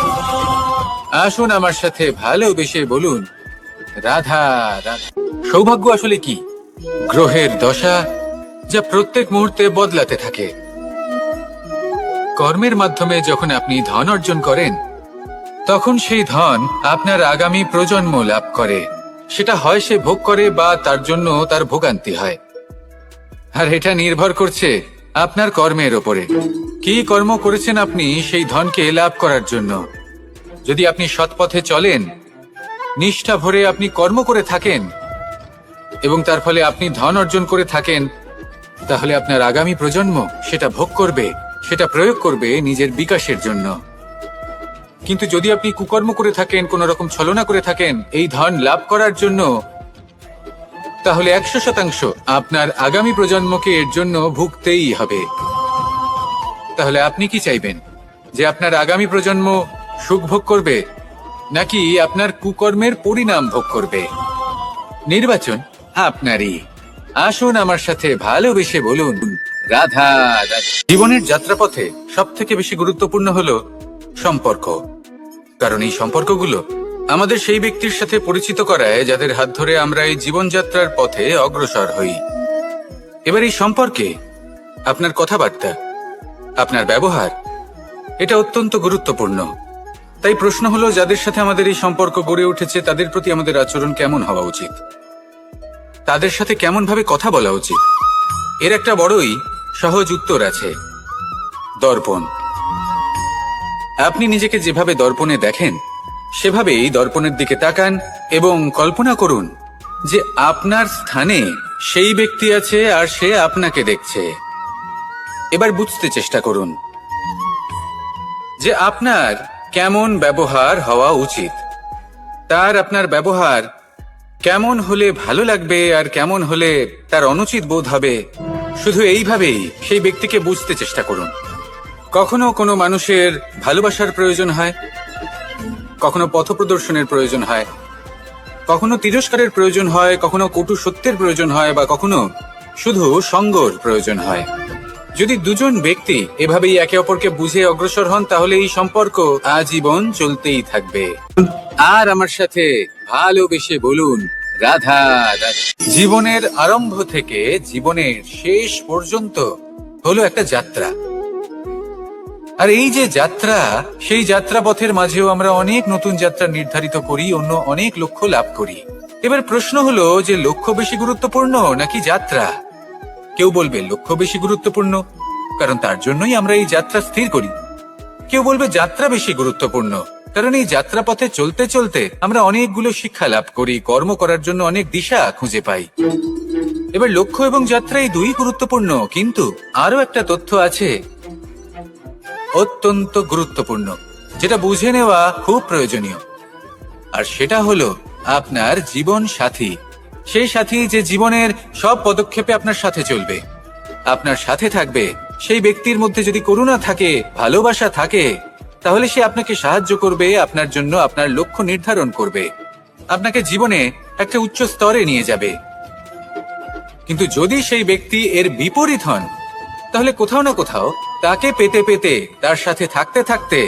A: আসুন আমার সাথে ভালোবেসে বলুন, রাধা রাধা। সৌভাগ্য আসলে কি? গ্রহের দশা
B: যা প্রত্যেক মুহূর্তে বদলাতে থাকে। কর্মের মাধ্যমে যখন আপনি ধন অর্জন করেন, তখন সেই ধন আপনার আগামী প্রজন্ম লাভ করে। সেটা হয় সে ভোগ করে বা তার জন্য তার ভোগান্তি হয়। আর এটা নির্ভর করছে আপনার কর্মের ওপরে। কি কর্ম করেছেন আপনি সেই ধনকে লাভ করার জন্য। যদি আপনি সৎ পথে চলেন, নিষ্ঠা ভরে আপনি কর্ম করে থাকেন এবং তার ফলে আপনি ধন অর্জন করে থাকেন, তাহলে আপনার আগামী প্রজন্ম সেটা ভোগ করবে, সেটা প্রয়োগ করবে নিজের বিকাশের জন্য। কিন্তু যদি আপনি কুকর্ম করে থাকেন, কোন রকম ছলনা করে থাকেন এই ধন লাভ করার জন্য, তাহলে 100% আপনার আগামী প্রজন্মকে এর জন্য ভুগতেই হবে। তাহলে আপনি কি চাইবেন? যে আপনার আগামী প্রজন্ম সুখ ভোগ করবে, নাকি আপনার কুকর্মের পরিণাম ভোগ করবে? নির্বাচন আপনারই। আসুন আমার সাথে ভালোবেসে বলুন, রাধা রাধা। জীবনের যাত্রাপথে সব থেকে বেশি গুরুত্বপূর্ণ হলো সম্পর্ক। কারণ এই সম্পর্কগুলো আমাদের সেই ব্যক্তির সাথে পরিচিত করায় যাদের হাত ধরে আমরা এই জীবনযাত্রার পথে অগ্রসর হই। এবার এই সম্পর্কে আপনার কথাবার্তা, আপনার ব্যবহার, এটা অত্যন্ত গুরুত্বপূর্ণ। তাই প্রশ্ন হলো, যাদের সাথে আমাদের এই সম্পর্ক গড়ে উঠেছে তাদের প্রতি আমাদের আচরণ কেমন হওয়া উচিত, তাদের সাথে কেমন ভাবে কথা বলা উচিত? এর একটা বড়ই সহজ উত্তর আছে, দর্পণ। আপনি নিজেকে যেভাবে দর্পণে দেখেন, সেভাবেই দর্পণের দিকে তাকান এবং কল্পনা করুন যে আপনার স্থানে সেই ব্যক্তি আছে আর সে আপনাকে দেখছে। এবার বুঝতে চেষ্টা করুন যে আপনার কেমন ব্যবহার হওয়া উচিত। তার আপনার ব্যবহার কেমন হলে ভালো লাগবে আর কেমন হলে তার অনুচিত বোধ হবে, শুধু এইভাবেই সেই ব্যক্তিকে বুঝতে চেষ্টা করুন। কখনো কোনো মানুষের ভালোবাসার প্রয়োজন হয়, কখনো পথপ্রদর্শনের প্রয়োজন হয়, কখনো তিরস্কারের প্রয়োজন হয়, কখনো কটু সত্যের প্রয়োজন হয়, বা কখনো শুধু সঙ্গর প্রয়োজন হয়। যদি দুজন ব্যক্তি এভাবেই একে অপরকে বুঝে অগ্রসর হন, তাহলে এই সম্পর্ক আজীবন চলতেই থাকবে। আর আমার সাথে ভালোবেসে বলুন, রাধা রাধা। জীবনের আরম্ভ থেকে জীবনের শেষ পর্যন্ত হলো একটা যাত্রা। আর এই যে যাত্রা, সেই যাত্রা পথের মাঝেও আমরা অনেক নতুন যাত্রা নির্ধারিত করি, অন্য অনেক লক্ষ্য লাভ করি। এবার প্রশ্ন হলো যে লক্ষ্য বেশি গুরুত্বপূর্ণ নাকি যাত্রা? কেউ বলবে লক্ষ্য বেশি গুরুত্বপূর্ণ, কারণ তার জন্যই আমরা এই যাত্রা স্থির করি। কেউ বলবে যাত্রা বেশি গুরুত্বপূর্ণ, কারণ এই যাত্রা পথে চলতে চলতে আমরা অনেকগুলো শিক্ষা লাভ করি, কর্ম করার জন্য অনেক দিশা খুঁজে পাই। এবার লক্ষ্য এবং যাত্রা এই দুই গুরুত্বপূর্ণ, কিন্তু আরো একটা তথ্য আছে অত্যন্ত গুরুত্বপূর্ণ, যেটা বুঝে নেওয়া খুব প্রয়োজনীয়। আর সেটা হলো আপনার জীবন সাথী। সেই সাথী যে জীবনের সব পদক্ষেপে আপনার সাথে চলবে, আপনার সাথে থাকবে। সেই ব্যক্তির মধ্যে যদি করুণা থাকে, ভালোবাসা থাকে, তাহলে সে আপনাকে সাহায্য করবে, আপনার জন্য আপনার লক্ষ্য নির্ধারণ করবে, আপনাকে জীবনে একটা উচ্চ স্তরে নিয়ে যাবে। কিন্তু যদি সেই ব্যক্তি এর বিপরীত হন, তাহলে কোথাও না কোথাও তাকে পেতে পেতে, তার সাথে থাকতে থাকতে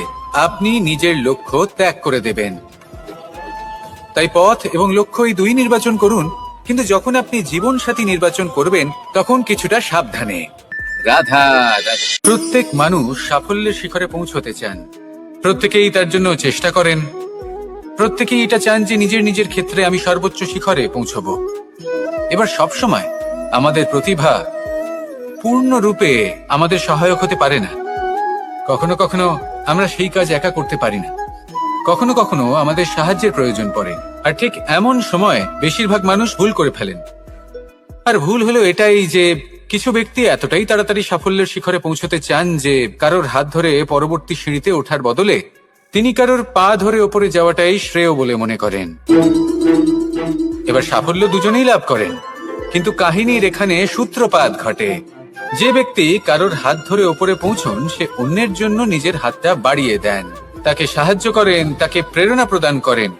B: আপনি নিজের লক্ষ্য ত্যাগ করে দেবেন। তাই পথ এবং লক্ষ্য এই দুই নির্বাচন করুন, কিন্তু যখন আপনি জীবন সাথী নির্বাচন করবেন তখন কিছুটা সাবধানে। রাধা রাধা। প্রত্যেক মানুষ সাফল্যের শিখরে পৌঁছতে চান, প্রত্যেকেই তার জন্য চেষ্টা করেন, প্রত্যেকেই এটা চান যে নিজের নিজের ক্ষেত্রে আমি সর্বোচ্চ শিখরে পৌঁছবো। এবার সবসময় আমাদের প্রতিভা পূর্ণরূপে আমাদের সহায়ক হতে পারে না। কখনো কখনো আমরা সেই কাজ একা করতে পারি না, কখনো কখনো আমাদের সাহায্যের প্রয়োজন পড়ে। আর ঠিক এমন সময় বেশিরভাগ মানুষ ভুল করে ফেলেন। আর ভুল হলো এটাই যে কিছু ব্যক্তি এতটাই তাড়াতাড়ি সাফল্যের শিখরে পৌঁছতে চান যে কারোর হাত ধরে পরবর্তী সিঁড়িতে ওঠার বদলে তিনি কারোর পা ধরে ওপরে যাওয়াটাই শ্রেয় বলে মনে করেন। এবার সাফল্য দুজনেই লাভ করেন, কিন্তু কাহিনীর এখানে সূত্রপাত ঘটে। যে ব্যক্তি কারোর হাত ধরে ওপরে পৌঁছন, সে অন্যের জন্য নিজের হাতটা বাড়িয়ে দেন, তাকে সাহায্য করেন, তাকে প্রেরণা প্রদান করেন।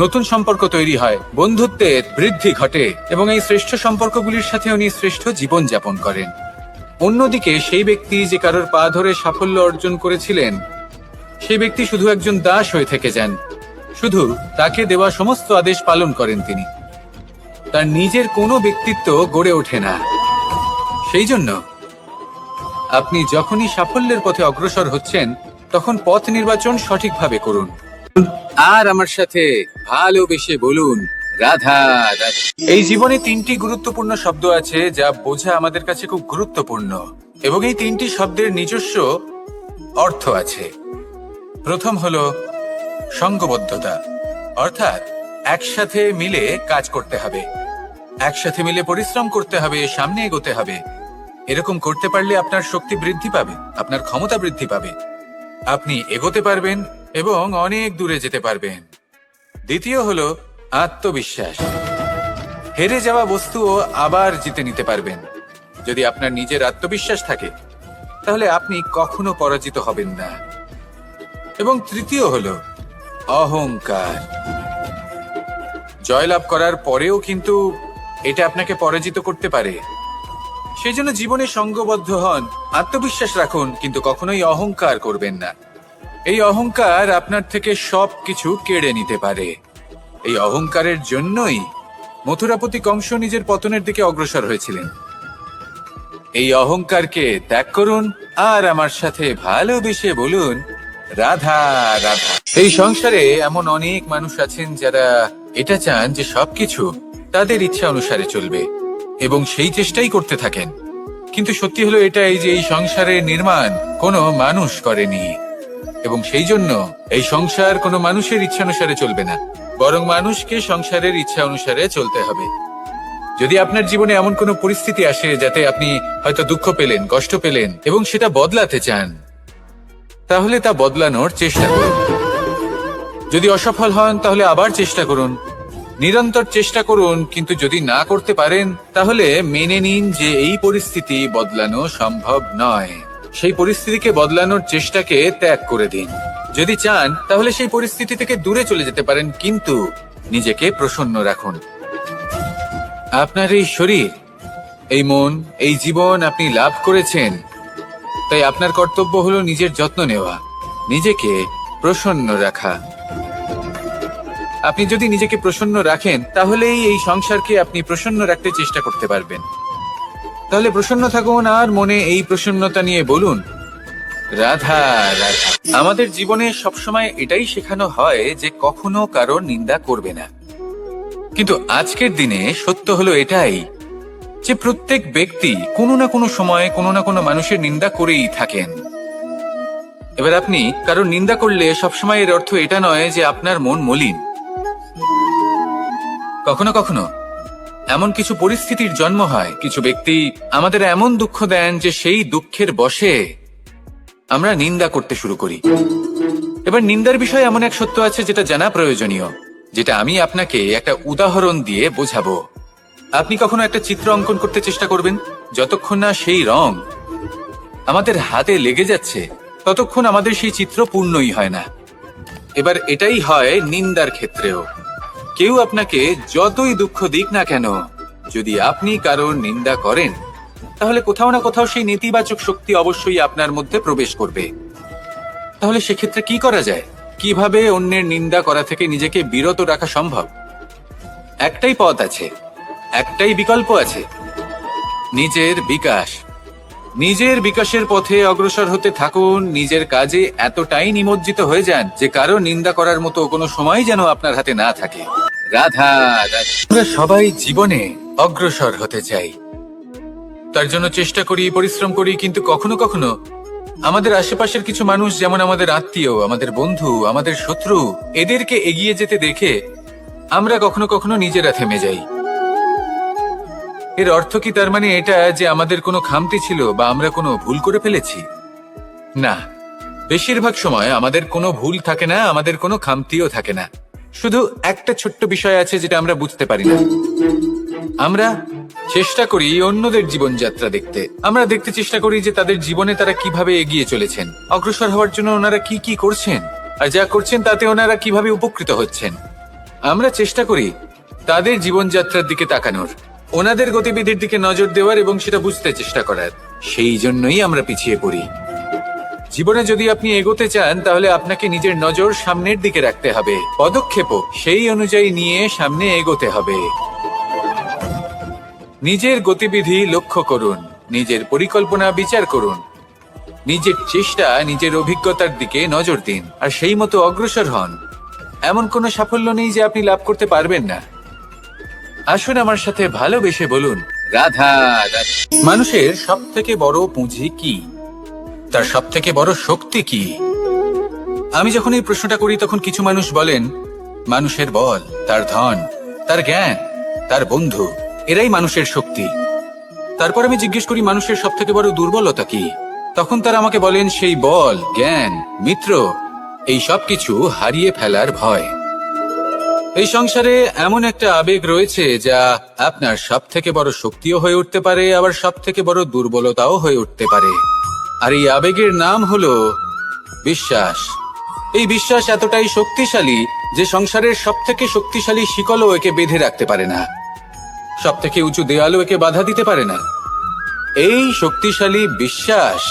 B: নতুন সম্পর্ক তৈরি হয়, বন্ধুত্বের বৃদ্ধি ঘটে এবং এই শ্রেষ্ঠ সম্পর্কগুলির সাথে উনি শ্রেষ্ঠ জীবন যাপন করেন। অন্যদিকে সেই ব্যক্তি যে কারোর পা ধরে সাফল্য অর্জন করেছিলেন, সেই ব্যক্তি শুধু একজন দাস হয়ে থেকে যান, শুধু তাকে দেওয়া সমস্ত আদেশ পালন করেন তিনি। তার নিজের কোনো ব্যক্তিত্ব গড়ে ওঠে না। সেই জন্য আপনি যখনই সাফল্যের পথে অগ্রসর হচ্ছেন তখন পথ নির্বাচন সঠিকভাবে করুন। আর আমার সাথে ভালোবেসে বলুন, রাধা রাধা। এই জীবনে তিনটি গুরুত্বপূর্ণ শব্দ আছে যা বোঝা আমাদের কাছে খুব গুরুত্বপূর্ণ, এবং এই তিনটি শব্দের নিজস্ব অর্থ আছে। প্রথম হলো সঙ্গবদ্ধতা, অর্থাৎ একসাথে মিলে কাজ করতে হবে, একসাথে মিলে পরিশ্রম করতে হবে, সামনে এগোতে হবে। এরকম করতে পারলে আপনার শক্তি বৃদ্ধি পাবে, আপনার ক্ষমতা বৃদ্ধি পাবে, আপনি এগোতে পারবেন এবং অনেক দূরে যেতে পারবেন। দ্বিতীয় হলো আত্মবিশ্বাস। হেরে যাওয়া বস্তুও আবার জিতে নিতে পারবেন। যদি আপনার নিজের আত্মবিশ্বাস থাকে তাহলে আপনি কখনো পরাজিত হবেন না। এবং তৃতীয় হলো অহংকার। জয়লাভ করার পরেও কিন্তু এটা আপনাকে পরাজিত করতে পারে। সেই জন্য জীবনে সঙ্গবদ্ধ হন, আত্মবিশ্বাস রাখুন, কিন্তু কখনোই অহংকার করবেন না। এই অহংকার আপনার থেকে সবকিছু কেড়ে নিতে পারে। এই অহংকারের জন্যই মথুরাপতি কংস নিজের পতনের দিকে অগ্রসর হয়েছিলেন। এই অহংকারকে ত্যাগ করুন আর আমার সাথে ভালোবেসে বলুন, রাধা রাধা। এই সংসারে এমন অনেক মানুষ আছেন যারা এটা চান যে সবকিছু তাদের ইচ্ছা অনুসারে চলবে এবং সেই চেষ্টাই করতে থাকেন। কিন্তু সত্যি হলো এটাই যে এই সংসারের নির্মাণ কোনো মানুষ করেনি, এবং সেই জন্য এই সংসার কোনো মানুষের ইচ্ছা অনুসারে চলবে না, বরং মানুষকে সংসারের ইচ্ছা অনুসারে চলতে হবে। যদি আপনার জীবনে এমন কোনো পরিস্থিতি আসে যাতে আপনি হয়তো দুঃখ পেলেন, কষ্ট পেলেন এবং সেটা বদলাতে চান, তাহলে তা বদলানোর চেষ্টা করুন। যদি অসফল হন তাহলে আবার চেষ্টা করুন, নিরন্তর চেষ্টা করুন। কিন্তু যদি না করতে পারেন তাহলে মেনে নিন যে এই পরিস্থিতি বদলানো সম্ভব নয়। সেই পরিস্থিতিকে বদলানোর চেষ্টাকে ত্যাগ করে দিন। যদি চান তাহলে সেই পরিস্থিতি থেকে দূরে চলে যেতে পারেন, কিন্তু নিজেকে প্রসন্ন রাখুন। আপনার এই শরীর, এই মন, এই জীবন আপনি লাভ করেছেন, তাই আপনার কর্তব্য হলো নিজের যত্ন নেওয়া, নিজেকে প্রসন্ন রাখা। আপনি যদি নিজেকে প্রসন্ন রাখেন তাহলেই এই সংসারকে আপনি প্রসন্ন রাখতে চেষ্টা করতে পারবেন। তাহলে প্রসন্ন থাকুন আর মনে এই প্রসন্নতা নিয়ে বলুন, রাধা রাধা। আমাদের জীবনে সবসময় এটাই শেখানো হয় যে কখনো কারোর নিন্দা করবে না, কিন্তু আজকের দিনে সত্য হলো এটাই যে প্রত্যেক ব্যক্তি কোনো না কোনো সময় কোনো না কোনো মানুষের নিন্দা করেই থাকেন। এবার আপনি কারোর নিন্দা করলে সবসময় এর অর্থ এটা নয় যে আপনার মন মলিন। কখনো কখনো এমন কিছু পরিস্থিতির জন্ম হয়, কিছু ব্যক্তি আমাদের এমন দুঃখ দেন যে সেই দুঃখের বশে আমরা নিন্দা করতে শুরু করি। এবার নিন্দার বিষয়ে এমন এক সত্য আছে যেটা জানা প্রয়োজনীয়, যেটা আমি আপনাকে একটা উদাহরণ দিয়ে বোঝাবো। আপনি কখনো একটা চিত্র অঙ্কন করতে চেষ্টা করবেন, যতক্ষণ না সেই রং আমাদের হাতে লেগে যাচ্ছে ততক্ষণ আমাদের সেই চিত্র পূর্ণই হয় না। এবার এটাই হয় নিন্দার ক্ষেত্রেও। কেউ আপনাকে যতই দুঃখ দিক না কেন, যদি আপনি কারোর নিন্দা করেন তাহলে কোথাও না কোথাও সেই নেতিবাচক শক্তি অবশ্যই আপনার মধ্যে প্রবেশ করবে। তাহলে সেক্ষেত্রে কি করা যায়? কিভাবে অন্যের নিন্দা করা থেকে নিজেকে বিরত রাখা সম্ভব? একটাই পথ আছে, একটাই বিকল্প আছে, নিজের বিকাশ। নিজের বিকাশের পথে অগ্রসর হতে থাকুন, নিজের কাজে এতটাই নিমজ্জিত হয়ে যান যে কারো নিন্দা করার মতো কোনো সময় যেন আপনার হাতে না থাকে। রাধা রাধা। আমরা সবাই জীবনে অগ্রসর হতে চাই, তার জন্য চেষ্টা করি, পরিশ্রম করি, কিন্তু কখনো কখনো আমাদের আশেপাশের কিছু মানুষ, যেমন আমাদের আত্মীয়, আমাদের বন্ধু, আমাদের শত্রু, এদেরকে এগিয়ে যেতে দেখে আমরা কখনো কখনো নিজেরা থেমে যাই। এর অর্থ কি তার মানে এটা যে আমাদের কোনো খামতি ছিল বা আমরা কোনো ভুল করে ফেলেছি? না, বেশিরভাগ সময় আমাদের কোনো ভুল থাকে না, আমাদের কোনো খামতিও থাকে না। শুধু একটা ছোট্ট বিষয় আছে যেটা আমরা বুঝতে পারি না। আমরা চেষ্টা করি অন্যদের জীবনযাত্রা দেখতে। আমরা দেখতে চেষ্টা করি যে তাদের জীবনে তারা কিভাবে এগিয়ে চলেছেন, অগ্রসর হওয়ার জন্য ওনারা কি কি করছেন, আর যা করছেন তাতে ওনারা কিভাবে উপকৃত হচ্ছেন। আমরা চেষ্টা করি তাদের জীবনযাত্রার দিকে তাকানোর, ওনাদের গতিবিধির দিকে নজর দেওয়ার এবং সেটা বুঝতে চেষ্টা করার। সেই জন্যই আমরা পিছিয়ে পড়ি। জীবনে যদি আপনি এগোতে চান তাহলে আপনাকে নিজের নজর সামনের দিকে রাখতে হবে, পদক্ষেপও সেই অনুযায়ী নিয়ে সামনে এগোতে হবে। নিজের গতিবিধি লক্ষ্য করুন, নিজের পরিকল্পনা বিচার করুন, নিজের চেষ্টা, নিজের অভিজ্ঞতার দিকে নজর দিন আর সেই মতো অগ্রসর হন। এমন কোনো সাফল্য নেই যে আপনি লাভ করতে পারবেন না। আসুন আমার সাথে ভালোবেসে বলুন, রাধা রাধা। মানুষের সব থেকে বড় পুঁজি কি? তার সব থেকে বড় শক্তি কি? আমি যখন এই প্রশ্নটা করি তখন কিছু মানুষ বলেন মানুষের বল, তার ধন, তার জ্ঞান, তার বন্ধু, এরাই মানুষের শক্তি। তারপর আমি জিজ্ঞেস করি মানুষের সব থেকে বড় দুর্বলতা কি? তখন তারা আমাকে বলেন সেই বল, জ্ঞান, মিত্র, এই সব কিছু হারিয়ে ফেলার ভয়। এই সংসারে এমন একটা আবেগ রয়েছে যা আপনার সব থেকে বড় শক্তিও হয়ে উঠতে পারে, আবার সব থেকে বড় দুর্বলতাও হয়ে উঠতে পারে। আর এই আবেগের নাম হলো বিশ্বাস। এই বিশ্বাস এতটাই শক্তিশালী যে সংসারের সব থেকে শক্তিশালী শিকলও একে বেঁধে রাখতে পারে না, সব থেকে উঁচু দেয়ালও একে বাধা দিতে পারে না। এই শক্তিশালী বিশ্বাস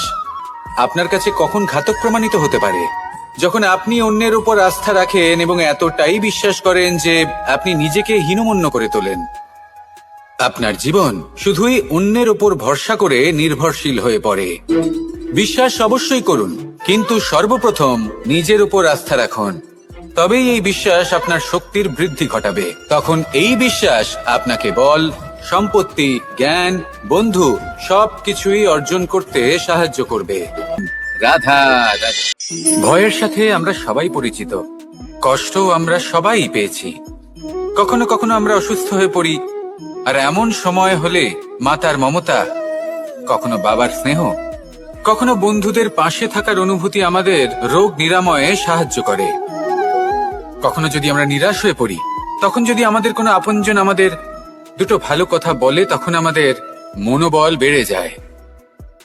B: আপনার কাছে কখন ঘাতক প্রমাণিত হতে পারে? যখন আপনি অন্যের উপর আস্থা রাখেন এবং এতটাই বিশ্বাস করেন যে আপনি নিজেকে হীনমন্য করে তোলেন। আপনার জীবন শুধুই অন্যের উপর ভরসা করে নির্ভরশীল হয়ে পড়ে। বিশ্বাস অবশ্যই করুন, কিন্তু সর্বপ্রথম নিজের উপর আস্থা রাখুন। তবেই এই বিশ্বাস আপনার শক্তির বৃদ্ধি ঘটাবে। তখন এই বিশ্বাস আপনাকে বল, সম্পত্তি, জ্ঞান, বন্ধু সবকিছুই অর্জন করতে সাহায্য করবে। রাধা রাধা। ভয়ের সাথে আমরা সবাই পরিচিত, কষ্ট আমরা সবাই পেয়েছি। কখনো কখনো আমরা অসুস্থ হয়ে পড়ি, আর এমন সময় হলে মাতার মমতা, কখনো বাবার স্নেহ, কখনো বন্ধুদের পাশে থাকার অনুভূতি আমাদের রোগ নিরাময়ে সাহায্য করে। কখনো যদি আমরা নিরাশ হয়ে পড়ি, তখন যদি আমাদের কোনো আপনজন আমাদের দুটো ভালো কথা বলে, তখন আমাদের মনোবল বেড়ে যায়।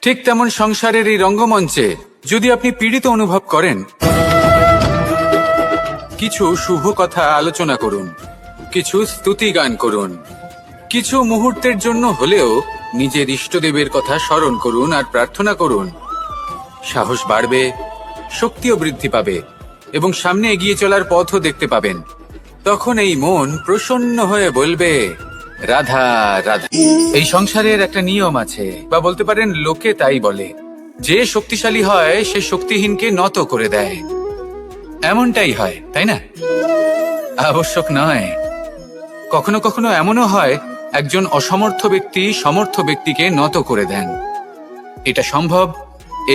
B: ঠিক তেমন সংসারের এই রঙ্গমঞ্চে যদি আপনি পীড়িত অনুভব করেন, কিছু শুভ কথা আলোচনা করুন, কিছু স্তুতি গান করুন, কিছু মুহূর্তের জন্য হলেও নিজের ইষ্টদেবের কথা স্মরণ করুন আর প্রার্থনা করুন। সাহস বাড়বে, শক্তিও বৃদ্ধি পাবে এবং সামনে এগিয়ে চলার পথও দেখতে পাবেন। তখন এই মন প্রসন্ন হয়ে বলবে, রাধা রাধা। এই সংসারের একটা নিয়ম আছে, বা বলতে পারেন লোকে তাই বলে, যে শক্তিশালী হয় সে শক্তিহীনকে নত করে দেয়। এমনটাই হয়, তাই না? আবশ্যক নয়। কখনো কখনো এমনও হয় একজন অসমর্থ ব্যক্তি সমর্থ ব্যক্তিকে নত করে দেন। এটা সম্ভব,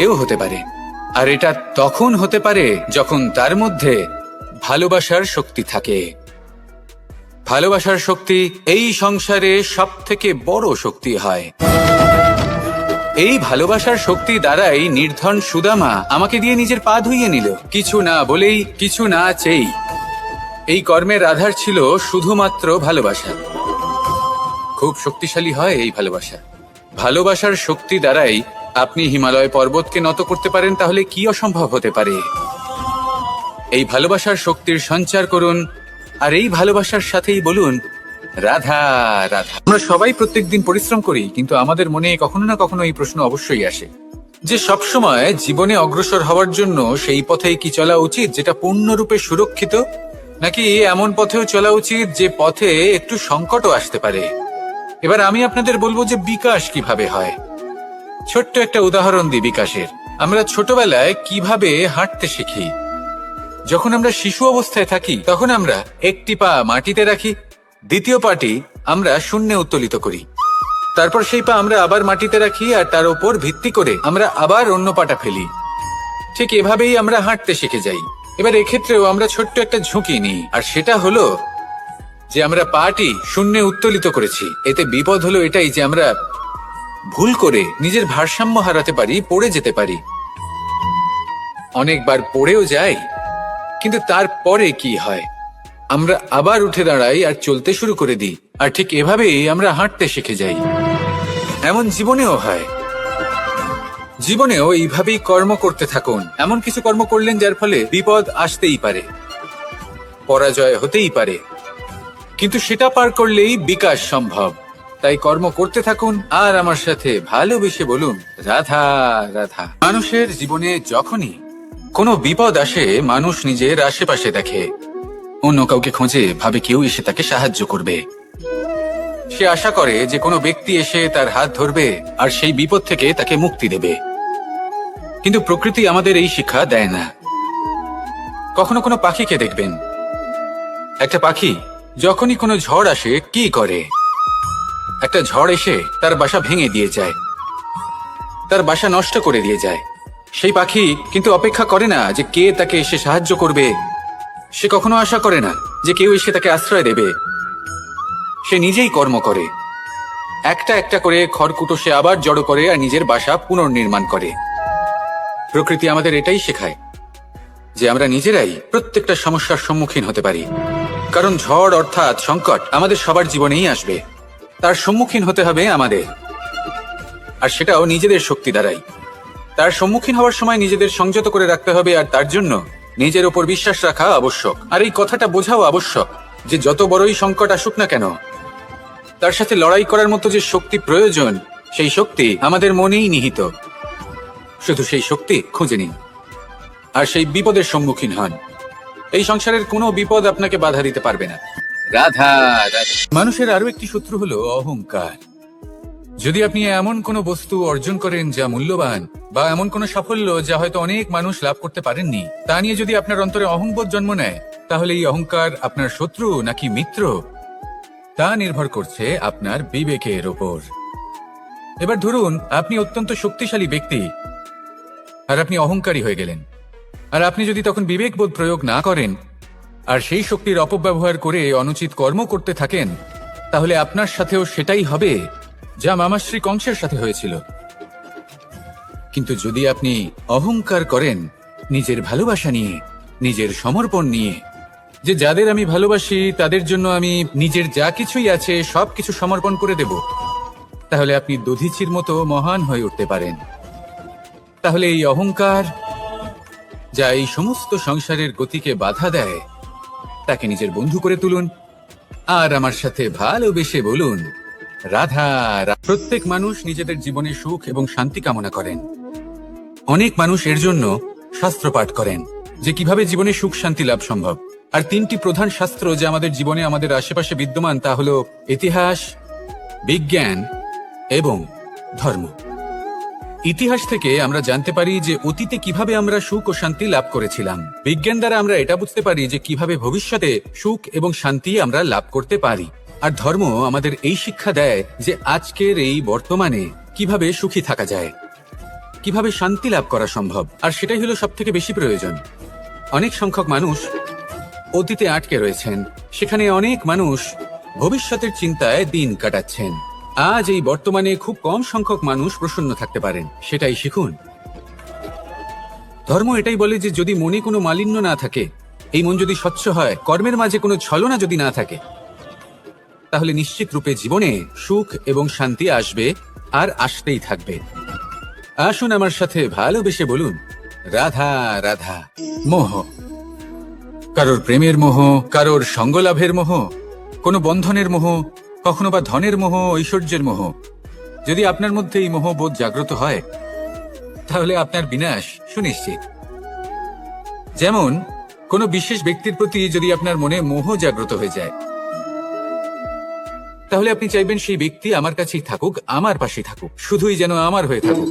B: এও হতে পারে। আর এটা তখন হতে পারে যখন তার মধ্যে ভালোবাসার শক্তি থাকে। ভালোবাসার শক্তি এই সংসারে সব থেকে বড় শক্তি হয়। এই ভালোবাসার শক্তি দ্বারাই নির্ধন সুদামা আমাকে দিয়ে নিজের পা ধুইয়ে নিল, কিছু না বলেই, কিছু না চেয়েই। এই কর্মের আধার ছিল শুধুমাত্র ভালোবাসা। খুব শক্তিশালী হয় এই ভালোবাসা। ভালোবাসার শক্তি দ্বারাই আপনি হিমালয় পর্বতকে নত করতে পারেন, তাহলে কি অসম্ভব হতে পারে? এই ভালোবাসার শক্তির সঞ্চার করুন, আর এই ভালোবাসার সাথেই বলুন, রাধা রাধা। আমরা সবাই প্রত্যেকদিন পরিশ্রম করি, কিন্তু আমাদের মনে কখনো না কখনো এই প্রশ্ন অবশ্যই আসে যে সবসময় জীবনে অগ্রসর হওয়ার জন্য সেই পথেই কি চলা উচিত যেটা পূর্ণরূপে সুরক্ষিত, নাকি এমন পথেও চলা উচিত যে পথে একটু সংকটও আসতে পারে। এবার আমি আপনাদের বলবো যে বিকাশ কিভাবে হয়। ছোট্ট একটা উদাহরণ দিই বিকাশের। আমরা ছোটবেলায় কিভাবে হাঁটতে শিখি। যখন আমরা শিশু অবস্থায় থাকি তখন আমরা একটি পা মাটিতে রাখি, দ্বিতীয় পাটি আমরা শূন্যে উত্তোলিত করি, তারপর সেই পা আমরা আবার মাটিতে রাখি আর তার উপর ভিত্তি করে আমরা আবার অন্য পাটা ফেলি। ঠিক এভাবেই আমরা হাঁটতে শিখে যাই। এবার এক্ষেত্রেও আমরা ছোট্ট একটা ঝুঁকি নিই, আর সেটা হলো যে আমরা পাটি শূন্যে উত্তোলিত করেছি। এতে বিপদ হলো এটাই যে আমরা ভুল করে নিজের ভারসাম্য হারাতে পারি, পড়ে যেতে পারি। অনেকবার পড়েও যাই, কিন্তু তারপরে কি হয়, আমরা আবার উঠে দাঁড়াই আর চলতে শুরু করে দিই। আর ঠিক এভাবেই আমরা হাঁটতে শিখে যাই। এমন জীবনেও হয়। জীবনেও এইভাবেই কর্ম করতে থাকুন। এমন কিছু কর্ম করলেন যার ফলে বিপদ আসতেই পারে, পরাজয় হতেই পারে, কিন্তু সেটা পার করলেই বিকাশ সম্ভব। তাই কর্ম করতে থাকুন আর আমার সাথে ভালোবেসে বলুন, রাধা রাধা। মানুষের জীবনে যখনই কোনো বিপদ আসে, মানুষ নিজের আশেপাশে দেখে, অন্য কাউকে খোঁজে, ভাবে কেউ এসে তাকে সাহায্য করবে। সে আশা করে যে কোনো ব্যক্তি এসে তার হাত ধরবে আর সেই বিপদ থেকে তাকে মুক্তি দেবে। কিন্তু প্রকৃতি আমাদের এই শিক্ষা দেয় না। কখনো কোনো পাখিকে দেখবেন, একটা পাখি যখনই কোনো ঝড় আসে কি করে? একটা ঝড় এসে তার বাসা ভেঙে দিয়ে যায়, তার বাসা নষ্ট করে দিয়ে যায়। সেই পাখি কিন্তু অপেক্ষা করে না যে কে তাকে এসে সাহায্য করবে। সে কখনো আশা করে না যে কেউ এসে তাকে আশ্রয় দেবে। সে নিজেই কর্ম করে, একটা একটা করে খড়কুটো সে আবার জড়ো করে আর নিজের বাসা পুনর্নির্মাণ করে। প্রকৃতি আমাদের এটাই শেখায় যে আমরা নিজেরাই প্রত্যেকটা সমস্যার সম্মুখীন হতে পারি। কারণ ঝড় অর্থাৎ সংকট আমাদের সবার জীবনেই আসবে, তার সম্মুখীন হতে হবে আমাদের, আর সেটাও নিজেদের শক্তি দ্বারাই। তার সম্মুখীন হওয়ার সময় নিজেদের সংযত করে রাখতে হবে, আর তার জন্য নিজের ওপর বিশ্বাস রাখা আবশ্যক। আর এই কথাটা বোঝাও আবশ্যক যে যত বড়ই সংকট আসুক না কেন, তার সাথে লড়াই করার মতো যে শক্তি প্রয়োজন, সেই শক্তি আমাদের মনেই নিহিত। শুধু সেই শক্তি খুঁজে নিন আর সেই বিপদের সম্মুখীন হন। এই সংসারের কোনো বিপদ আপনাকে বাধা দিতে পারবে না। রাধা রাধা। মানুষের আরো একটি শত্রু হলো অহংকার। যদি আপনি এমন কোনো বস্তু অর্জন করেন যা মূল্যবান, বা এমন কোনো সাফল্য যা হয়তো অনেক মানুষ লাভ করতে পারেননি, তা নিয়ে যদি আপনার অন্তরে অহংবোধ জন্ম নেয়, তাহলে এই অহংকার আপনার শত্রু নাকি মিত্র তা নির্ভর করছে আপনার বিবেকের ওপর। এবার ধরুন আপনি অত্যন্ত শক্তিশালী ব্যক্তি আর আপনি অহংকারী হয়ে গেলেন, আর আপনি যদি তখন বিবেকবোধ প্রয়োগ না করেন আর সেই শক্তির অপব্যবহার করে অনুচিত কর্ম করতে থাকেন, তাহলে আপনার সাথেও সেটাই হবে যা মামাশ্রী কংসের সাথে হয়েছিল। কিন্তু যদি আপনি অহংকার করেন নিজের ভালোবাসা নিয়ে, নিজের সমর্পণ নিয়ে, যে যাদের আমি ভালোবাসি তাদের জন্য আমি নিজের যা কিছুই আছে সবকিছু সমর্পণ করে দেব, তাহলে আপনি দধিচির মতো মহান হয়ে উঠতে পারেন। তাহলে এই অহংকার যা এই সমস্ত সংসারের গতিকে বাধা দেয়, তাকে নিজের বন্ধু করে তুলুন আর আমার সাথে ভালোবেসে বলুন রাধা। প্রত্যেক মানুষ নিজেদের জীবনে সুখ এবং শান্তি কামনা করেন। অনেক মানুষ এর জন্য শাস্ত্র পাঠ করেন যে কিভাবে জীবনে সুখ শান্তি লাভ সম্ভব। আর তিনটি প্রধান শাস্ত্র যা আমাদের জীবনে আমাদের আশেপাশে বিদ্যমান, তা হলো ইতিহাস, বিজ্ঞান এবং ধর্ম। ইতিহাস থেকে আমরা জানতে পারি যে অতীতে কিভাবে আমরা সুখ ও শান্তি লাভ করেছিলাম। বিজ্ঞান দ্বারা আমরা এটা বুঝতে পারি যে কিভাবে ভবিষ্যতে সুখ এবং শান্তি আমরা লাভ করতে পারি। আর ধর্ম আমাদের এই শিক্ষা দেয় যে আজকের এই বর্তমানে কিভাবে সুখী থাকা যায়, কিভাবে শান্তি লাভ করা সম্ভব। আর সেটাই হলো সব থেকে বেশি প্রয়োজন। অনেক সংখ্যক মানুষ অতীতে আটকে রয়েছেন, সেখানে অনেক মানুষ ভবিষ্যতের চিন্তায় দিন কাটাচ্ছেন। আজ এই বর্তমানে খুব কম সংখ্যক মানুষ প্রসন্ন থাকতে পারেন, সেটাই শিখুন। ধর্ম এটাই বলে যে যদি মনে কোনো মালিন্য না থাকে, এই মন যদি স্বচ্ছ হয়, কর্মের মাঝে কোনো ছলনা যদি না থাকে, তাহলে নিশ্চিত রূপে জীবনে সুখ এবং শান্তি আসবে আর আসতেই থাকবে। আসুন আমার সাথে ভালোবেসে বলুন রাধা রাধা। মোহ, কারোর প্রেমের মোহ, কারোর সঙ্গলাভের মোহ, কোনো বন্ধনের মোহ, কখনো বা ধনের মোহ, ঐশ্বর্যের মোহ। যদি আপনার মধ্যে এই মোহবোধ জাগ্রত হয়, তাহলে আপনার বিনাশ সুনিশ্চিত। যেমন কোনো বিশেষ ব্যক্তির প্রতি যদি আপনার মনে মোহ জাগ্রত হয়ে যায়, তাহলে আপনি চাইবেন সেই ব্যক্তি আমার কাছেই থাকুক, আমার পাশেই থাকুক, শুধুই যেন আমার হয়ে থাকুক।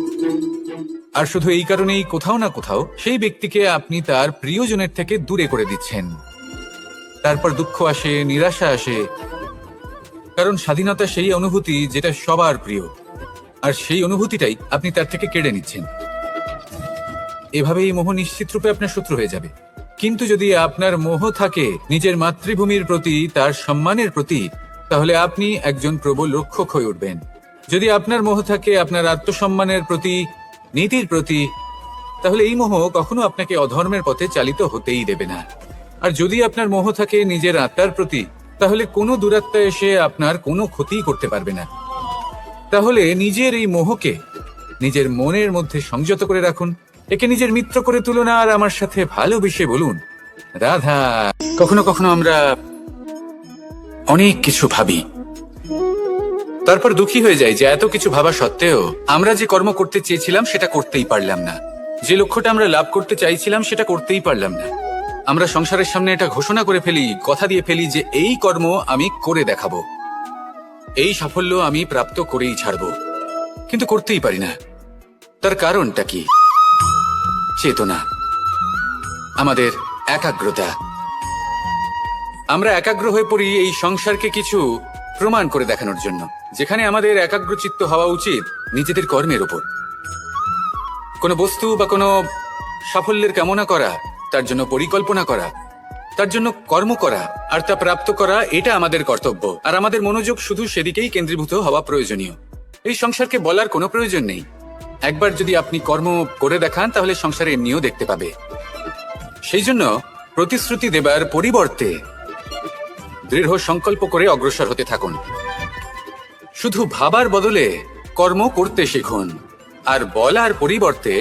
B: আর শুধু এই কারণেই কোথাও না কোথাও সেই ব্যক্তিকে আপনি তার প্রিয়জনের থেকে দূরে করে দিচ্ছেন। তারপর দুঃখ আসে, নিরাশা আসে, কারণ স্বাধীনতা সেই অনুভূতি যেটা সবার প্রিয়, আর সেই অনুভূতিটাই আপনি তার থেকে কেড়ে নিচ্ছেন। এভাবে এই মোহ নিশ্চিত রূপে আপনার শত্রু হয়ে যাবে। কিন্তু যদি আপনার মোহ থাকে নিজের মাতৃভূমির প্রতি, তার সম্মানের প্রতি, তাহলে আপনি একজন প্রবল রক্ষক হয়ে উঠবেন। যদি আপনার মোহ থাকে আপনার আত্মসম্মানের প্রতি, নীতির প্রতি, তাহলে এই মোহ কখনো আপনাকে অধর্মের পথে চালিত হতেই দেবে না। আর যদি আপনার মোহ থাকে নিজের আত্মার প্রতি, তাহলে কোনো দুরাত্মা এসে আপনার কোনো ক্ষতি করতে পারবে না। তাহলে নিজের এই মোহকে নিজের মনের মধ্যে সংযত করে রাখুন, একে নিজের মিত্র করে তুলুন আর আমার সাথে ভালোবেসে বলুন রাধা। কখনো কখনো আমরা অনেক কিছু ভাবি, তারপর দুঃখী হয়ে যাই যে এত কিছু ভাবা সত্ত্বেও আমরা যে কর্ম করতে চেয়েছিলাম সেটা করতেই পারলাম না, যে লক্ষ্যটা আমরা লাভ করতে চাইছিলাম সেটা করতেই পারলাম না। আমরা সংসারের সামনে এটা ঘোষণা করে ফেলি, কথা দিয়ে ফেলি যে এই কর্ম আমি করে দেখাবো,
A: এই সাফল্য আমি প্রাপ্ত করেই ছাড়ব, কিন্তু করতেই পারি না। তার কারণটা কি? চেতনা, আমাদের একাগ্রতা। আমরা একাগ্র হয়ে পড়ি এই সংসারকে কিছু প্রমাণ করে দেখানোর জন্য, যেখানে আমাদের একাগ্রচিত্ত হওয়া উচিত নিজেদের কর্মের উপর। কোনো বস্তু বা কোনো সাফল্যের কামনা করা, তার জন্য পরিকল্পনা করা, তার জন্য কর্ম করা আর তা প্রাপ্ত করা, এটা আমাদের কর্তব্য। আর আমাদের মনোযোগ শুধু সেদিকেই কেন্দ্রীভূত হওয়া প্রয়োজনীয়। এই সংসারকে বলার কোনো প্রয়োজন নেই। একবার যদি আপনি কর্ম করে দেখান, তাহলে সংসারে এমনিও দেখতে পাবে। সেই জন্য প্রতিশ্রুতি দেবার পরিবর্তে দৃঢ় সংকল্প করে অগ্রসর হতে থাকুন। শুধু ভাবার বদলে কর্ম করতে শিখুন, আর বলার পরিবর্তে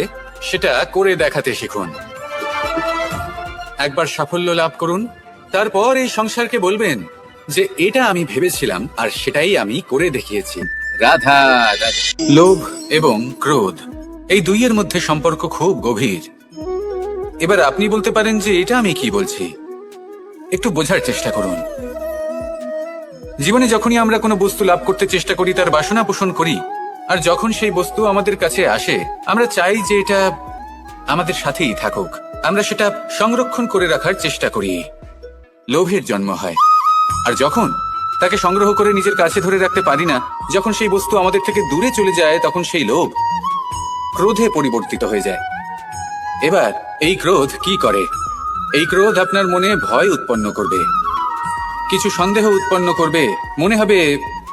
A: সেটা করে দেখাতে শিখুন। একবার সাফল্য লাভ করুন, তারপর এই সংসারকে বলবেন যে এটা আমি ভেবেছিলাম আর সেটাই আমি করে দেখিয়েছি। রাধা রাধা। লোভ এবং ক্রোধ, এই দুইয়ের মধ্যে সম্পর্ক খুব গভীর। এবার আপনি বলতে পারেন যে এটা আমি কি বলছি। একটু বোঝার চেষ্টা করুন। জীবনে যখনই আমরা কোনো বস্তু লাভ করতে চেষ্টা করি, তার বাসনা পোষণ করি, আর যখন সেই বস্তু আমাদের কাছে আসে, আমরা চাই যে এটা আমাদের সাথেই থাকুক। আমরা সেটা সংরক্ষণ করে রাখার চেষ্টা করি। লোভের জন্ম হয়। আর যখন তাকে সংগ্রহ করে নিজের কাছে ধরে রাখতে পারি না, যখন সেই বস্তু আমাদের থেকে দূরে চলে যায়, তখন সেই লোভ ক্রোধে পরিবর্তিত হয়ে যায়। এবার এই ক্রোধ কি করে? এই ক্রোধ আপনার মনে ভয় উৎপন্ন করবে, কিছু সন্দেহ উৎপন্ন করবে। মনে হবে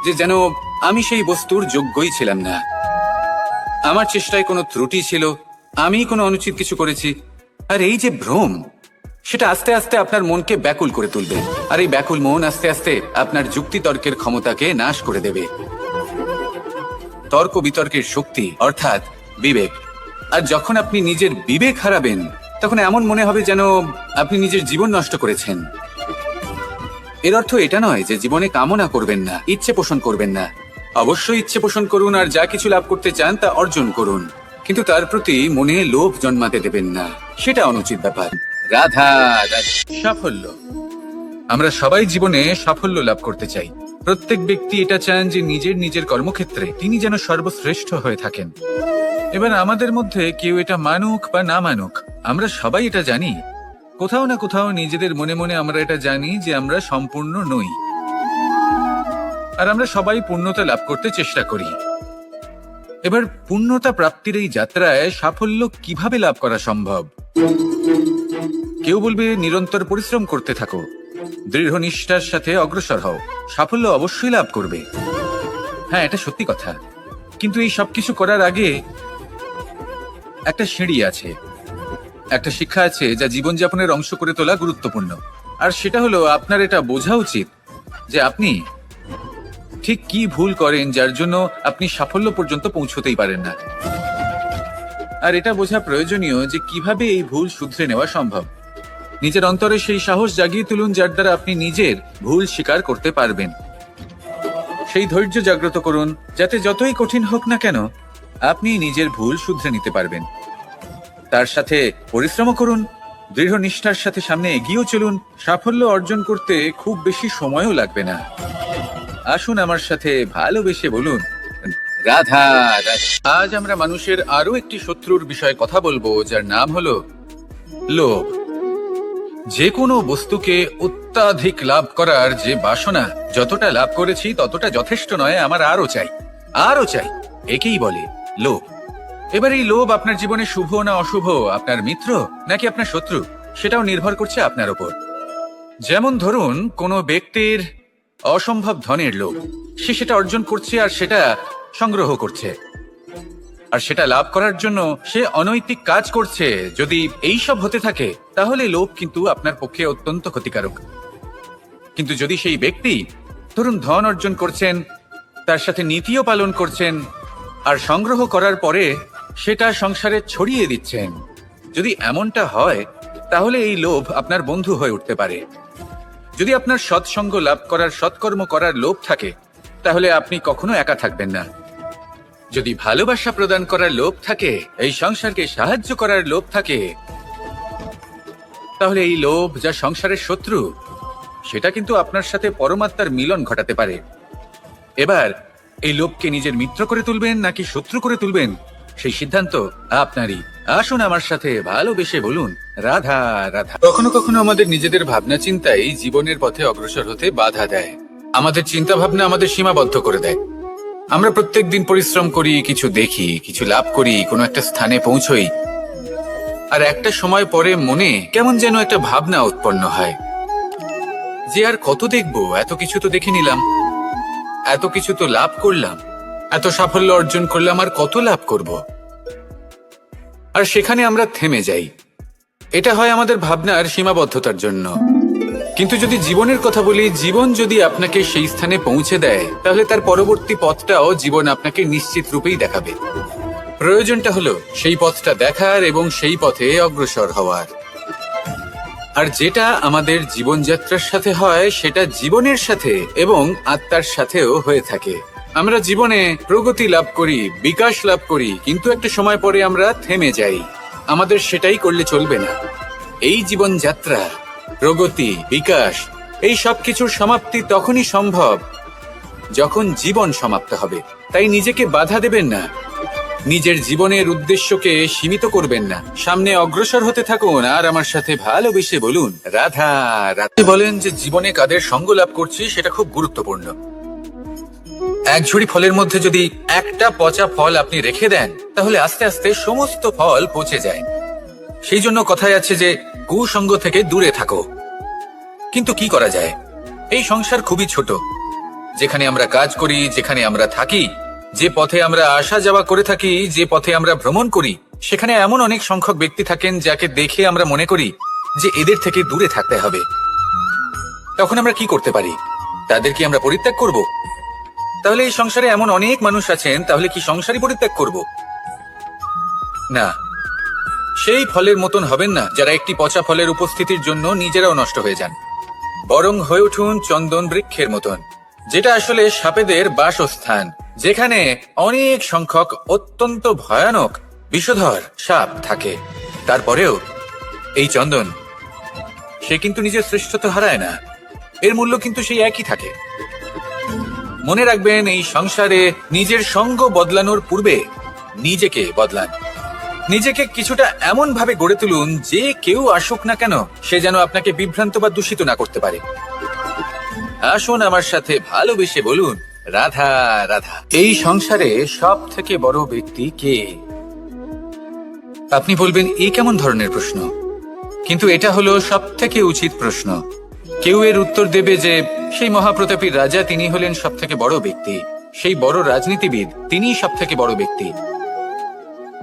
A: যে যেন আমি সেই বস্তুর যোগ্যই ছিলাম না, আমার চেষ্টায় কোনো ত্রুটি ছিল, আমি কোনো অনুচিত কিছু করেছি। আর এই যে ভ্রম, সেটা আস্তে আস্তে আপনার মনকে ব্যাকুল করে তুলবে। আর এই ব্যাকুল মন আস্তে আস্তে আপনার যুক্তি তর্কের ক্ষমতাকে নাশ করে দেবে। তর্ক বিতর্কের শক্তি অর্থাৎ বিবেক। আর যখন আপনি নিজের বিবেক হারাবেন, তখন এমন মনে হবে যেন আপনি নিজের জীবন নষ্ট করেছেন। এর অর্থ এটা নয় যে জীবনে কামনা করবেন না, ইচ্ছে পোষণ করবেন না। অবশ্যই ইচ্ছে পোষণ করুন, আর যা কিছু লাভ করতে চান তা অর্জন করুন, কিন্তু তার প্রতি মনে লোভ জন্মাতে দেবেন না। সেটা অনুচিত ব্যাপার। রাধা রাধা। সাফল্য, আমরা সবাই জীবনে সাফল্য লাভ করতে চাই। প্রত্যেক ব্যক্তি এটা চান যে নিজের কর্মক্ষেত্রে তিনি যেন সর্বশ্রেষ্ঠ হয়ে থাকেন। এবার আমাদের মধ্যে কেউ এটা মানুক বা না মানুক, আমরা সবাই এটা জানি। কোথাও না কোথাও নিজেদের মনে মনে আমরা এটা জানি যে আমরা সম্পূর্ণ নই, আর আমরা সবাই পূর্ণতা লাভ করতে চেষ্টা করি। এবার পূর্ণতা প্রাপ্তির এই যাত্রায় সাফল্য কিভাবে লাভ করা সম্ভব? কেউ বলবে নিরন্তর পরিশ্রম করতে থাকো, দৃঢ় নিষ্ঠার সাথে অগ্রসর হও, সাফল্য অবশ্যই লাভ করবে। হ্যাঁ, এটা সত্যি কথা, কিন্তু এই সবকিছু করার আগে একটা সিঁড়ি আছে, একটা শিক্ষা আছে যা জীবনযাপনের অংশ করে তোলা গুরুত্বপূর্ণ। আর সেটা হলো আপনার এটা বোঝা উচিত যে আপনি ঠিক কি ভুল করেন, যার জন্য আপনি সাফল্য পর্যন্ত পৌঁছতেই পারেন না। আর এটা বোঝা প্রয়োজনীয় যে কিভাবে এই ভুল শুধরে নেওয়া সম্ভব। নিজের অন্তরে সেই সাহস জাগিয়ে তুলুন যার দ্বারা আপনি নিজের ভুল স্বীকার করতে পারবেন। সেই ধৈর্য জাগ্রত করুন যাতে যতই কঠিন হোক না কেন আপনি নিজের ভুল শুধরে নিতে পারবেন। তার সাথে পরিশ্রম করুন, দৃঢ় নিষ্ঠার সাথে সামনে এগিয়েও চলুন। সাফল্য অর্জন করতে খুব বেশি সময়ও লাগবে না। আসুন আমার সাথে ভালোবেসে বলুন, রাধা রাধা। আজ আমরা মানুষের আরো একটি শত্রুর বিষয়ে কথা বলবো, যার নাম হলো লোভ। যে কোনো বস্তুকে অত্যাধিক লাভ করার যে বাসনা, যতটা লাভ করেছি ততটা যথেষ্ট নয়, আমার আরো চাই, আরো চাই, একেই বলে লোভ। এবার এই লোভ আপনার জীবনে শুভ না অশুভ, আপনার মিত্র নাকি আপনার শত্রু, সেটাও নির্ভর করছে আপনার ওপর। যেমন ধরুন, কোনো ব্যক্তির অসম্ভব ধনের লোভ, সে সেটা অর্জন করছে আর সেটা সংগ্রহ করছে, আর সেটা লাভ করার জন্য সে অনৈতিক কাজ করছে। যদি এই সব হতে থাকে তাহলে লোভ কিন্তু আপনার পক্ষে অত্যন্ত ক্ষতিকারক। কিন্তু যদি সেই ব্যক্তি ধরুন ধন অর্জন করছেন, তার সাথে নীতিও পালন করছেন, আর সংগ্রহ করার পরে সেটা সংসারে ছড়িয়ে দিচ্ছেন, যদি এমনটা হয় তাহলে এই লোভ আপনার বন্ধু হয়ে উঠতে পারে। যদি আপনার সৎসঙ্গ লাভ করার, সৎকর্ম করার লোভ থাকে, তাহলে আপনি কখনো একা থাকবেন না। যদি ভালোবাসা প্রদান করার লোভ থাকে, এই সংসারকে সাহায্য করার লোভ থাকে, তাহলে এই লোভ যা সংসারের শত্রু, সেটা কিন্তু আপনার সাথে পরমাত্মার মিলন ঘটাতে পারে।
B: এবার এই লোককে নিজের মিত্র করে তুলবেন নাকি শত্রু করে তুলবেন সেই সিদ্ধান্ত আপনারই। আসুন আমার সাথে ভালোবেসে বলুন রাধা রাধা। কখনো কখনো আমাদের নিজেদের ভাবনা চিন্তাই জীবনের পথে অগ্রসর হতে বাধা দেয়। আমাদের চিন্তা ভাবনা আমাদের সীমাবদ্ধ করে দেয়। আমরা প্রত্যেকদিন পরিশ্রম করি, কিছু দেখি, কিছু লাভ করি, কোনো একটা স্থানে পৌঁছই, আর একটা সময় পরে মনে কেমন যেন একটা ভাবনা উৎপন্ন হয় যে আর কত দেখবো, এত কিছু তো দেখে নিলাম, এত কিছু তো লাভ করলাম, এত সাফল্য অর্জন করলাম, আর কত লাভ করব। আর সেখানে আমরা থেমে যাই। এটা হয় আমাদের ভাবনার সীমাবদ্ধতার জন্য। কিন্তু যদি জীবনের কথা বলি, জীবন যদি আপনাকে সেই স্থানে পৌঁছে দেয়, তাহলে তার পরবর্তী পথটাও জীবন আপনাকে নিশ্চিত রূপেই দেখাবে। প্রয়োজনটা হলো সেই পথটা দেখার এবং সেই পথে অগ্রসর হওয়ার। আর যেটা আমাদের জীবনযাত্রার সাথে হয় সেটা জীবনের সাথে এবং আত্মার সাথেও হয়ে থাকে। আমরা জীবনে প্রগতি লাভ করি, বিকাশ লাভ করি, কিন্তু একটা সময় পরে আমরা থেমে যাই। আমাদের সেটাই করলে চলবে না। এই জীবনযাত্রা, প্রগতি, বিকাশ, এই সব কিছুর সমাপ্তি তখনই সম্ভব যখন জীবন সমাপ্ত হবে। তাই নিজেকে বাধা দেবেন না, নিজের জীবনের উদ্দেশ্যকে সীমিত করবেন না। সামনে অগ্রসর হতে থাকুন আর আমার সাথে ভালোবেসে বলুন রাধা রাধা। বলেন যে জীবনে কাদের সঙ্গ লাভ করছি সেটা খুব গুরুত্বপূর্ণ। এক ঝুড়ি ফলের মধ্যে যদি একটা পচা ফল আপনি রেখে দেন, তাহলে আস্তে আস্তে সমস্ত ফল পচে যায়। সেই জন্য কথায় আছে যে কুসঙ্গ থেকে দূরে থাকো। কিন্তু কি করা যায়? এই সংসার খুবই ছোট। যেখানে আমরা কাজ করি, যেখানে আমরা থাকি, যে পথে আমরা আসা যাওয়া করে থাকি, যে পথে আমরা ভ্রমণ করি, সেখানে এমন অনেক সংখ্যক ব্যক্তি থাকেন যাকে দেখে আমরা মনে করি যে এদের থেকে দূরে থাকতে হবে। তখন আমরা কি করতে পারি? তাদের কি আমরা পরিত্যাগ করব? তাহলে এই সংসারে এমন অনেক মানুষ আছেন, তাহলে কি সংসারই পরিত্যাগ করব? না, সেই ফলের মতন হবেন না যারা একটি পচা ফলের উপস্থিতির জন্য নিজেরাও নষ্ট হয়ে যান। বরং হয়ে উঠুন চন্দন বৃক্ষের মতন, যেটা আসলে সাপেদের বাসস্থান, যেখানে অনেক সংখ্যক অত্যন্ত ভয়ানক বিষধর সাপ থাকে। তারপরেও এই চন্দন, সে কিন্তু নিজের শ্রেষ্ঠত্ব হারায় না। এর মূল্য কিন্তু সেই একই থাকে। মনে রাখবেন, এই সংসারে নিজের সঙ্গ বদলানোর পূর্বে নিজেকে বদলান। নিজেকে কিছুটা এমন ভাবে গড়ে তুলুন যে কেউ আসুক না কেন সে যেন আপনাকে বিভ্রান্ত বা দূষিত না করতে পারে। আসুন আমার সাথে ভালোবেসে বলুন রাধা রাধা। এই সংসারে সব থেকে বড় ব্যক্তি কে? আপনি বলবেন এই কেমন ধরনের প্রশ্ন? কিন্তু এটা হলো সব থেকে উচিত প্রশ্ন। কেউ এর উত্তর দেবে যে সেই মহাপ্রতাপী রাজা, তিনি হলেন সব থেকে বড় ব্যক্তি, সেই বড় রাজনীতিবিদ, তিনিই সব থেকে বড় ব্যক্তি।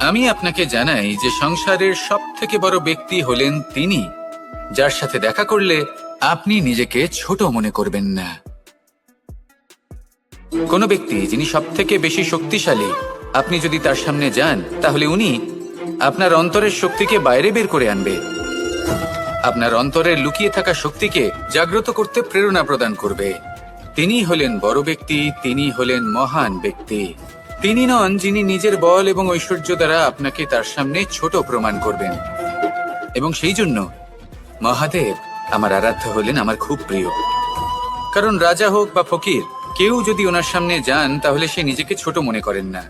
B: আমি আপনাকে জানাই যে সংসারের সব থেকে বড় ব্যক্তি হলেন তিনি, যার সাথে দেখা করলে আপনি নিজেকে ছোট মনে করবেন না। কোন ব্যক্তি যিনি সব থেকে বেশি শক্তিশালী, আপনি যদি তার সামনে যান, তাহলে উনি আপনার অন্তরের শক্তিকে বাইরে বের করে আনবে। আপনার অন্তরের লুকিয়ে থাকা শক্তিকে জাগ্রত করতে প্রেরণা প্রদান করবে। তিনি হলেন বড় ব্যক্তি, তিনি হলেন মহান ব্যক্তি। তিনি নন যিনি নিজের বল এবং ঐশ্বর্য দ্বারা আপনাকে তার সামনে ছোট প্রমাণ করবেন। এবং সেই জন্য মহাদেব আমার আরাধ্য হলেন আমার খুব প্রিয়। কারণ রাজা হোক বা ফকির, কেউ যদি ওনার সামনে যান তাহলে সে নিজেকে ছোট মনে করেন না।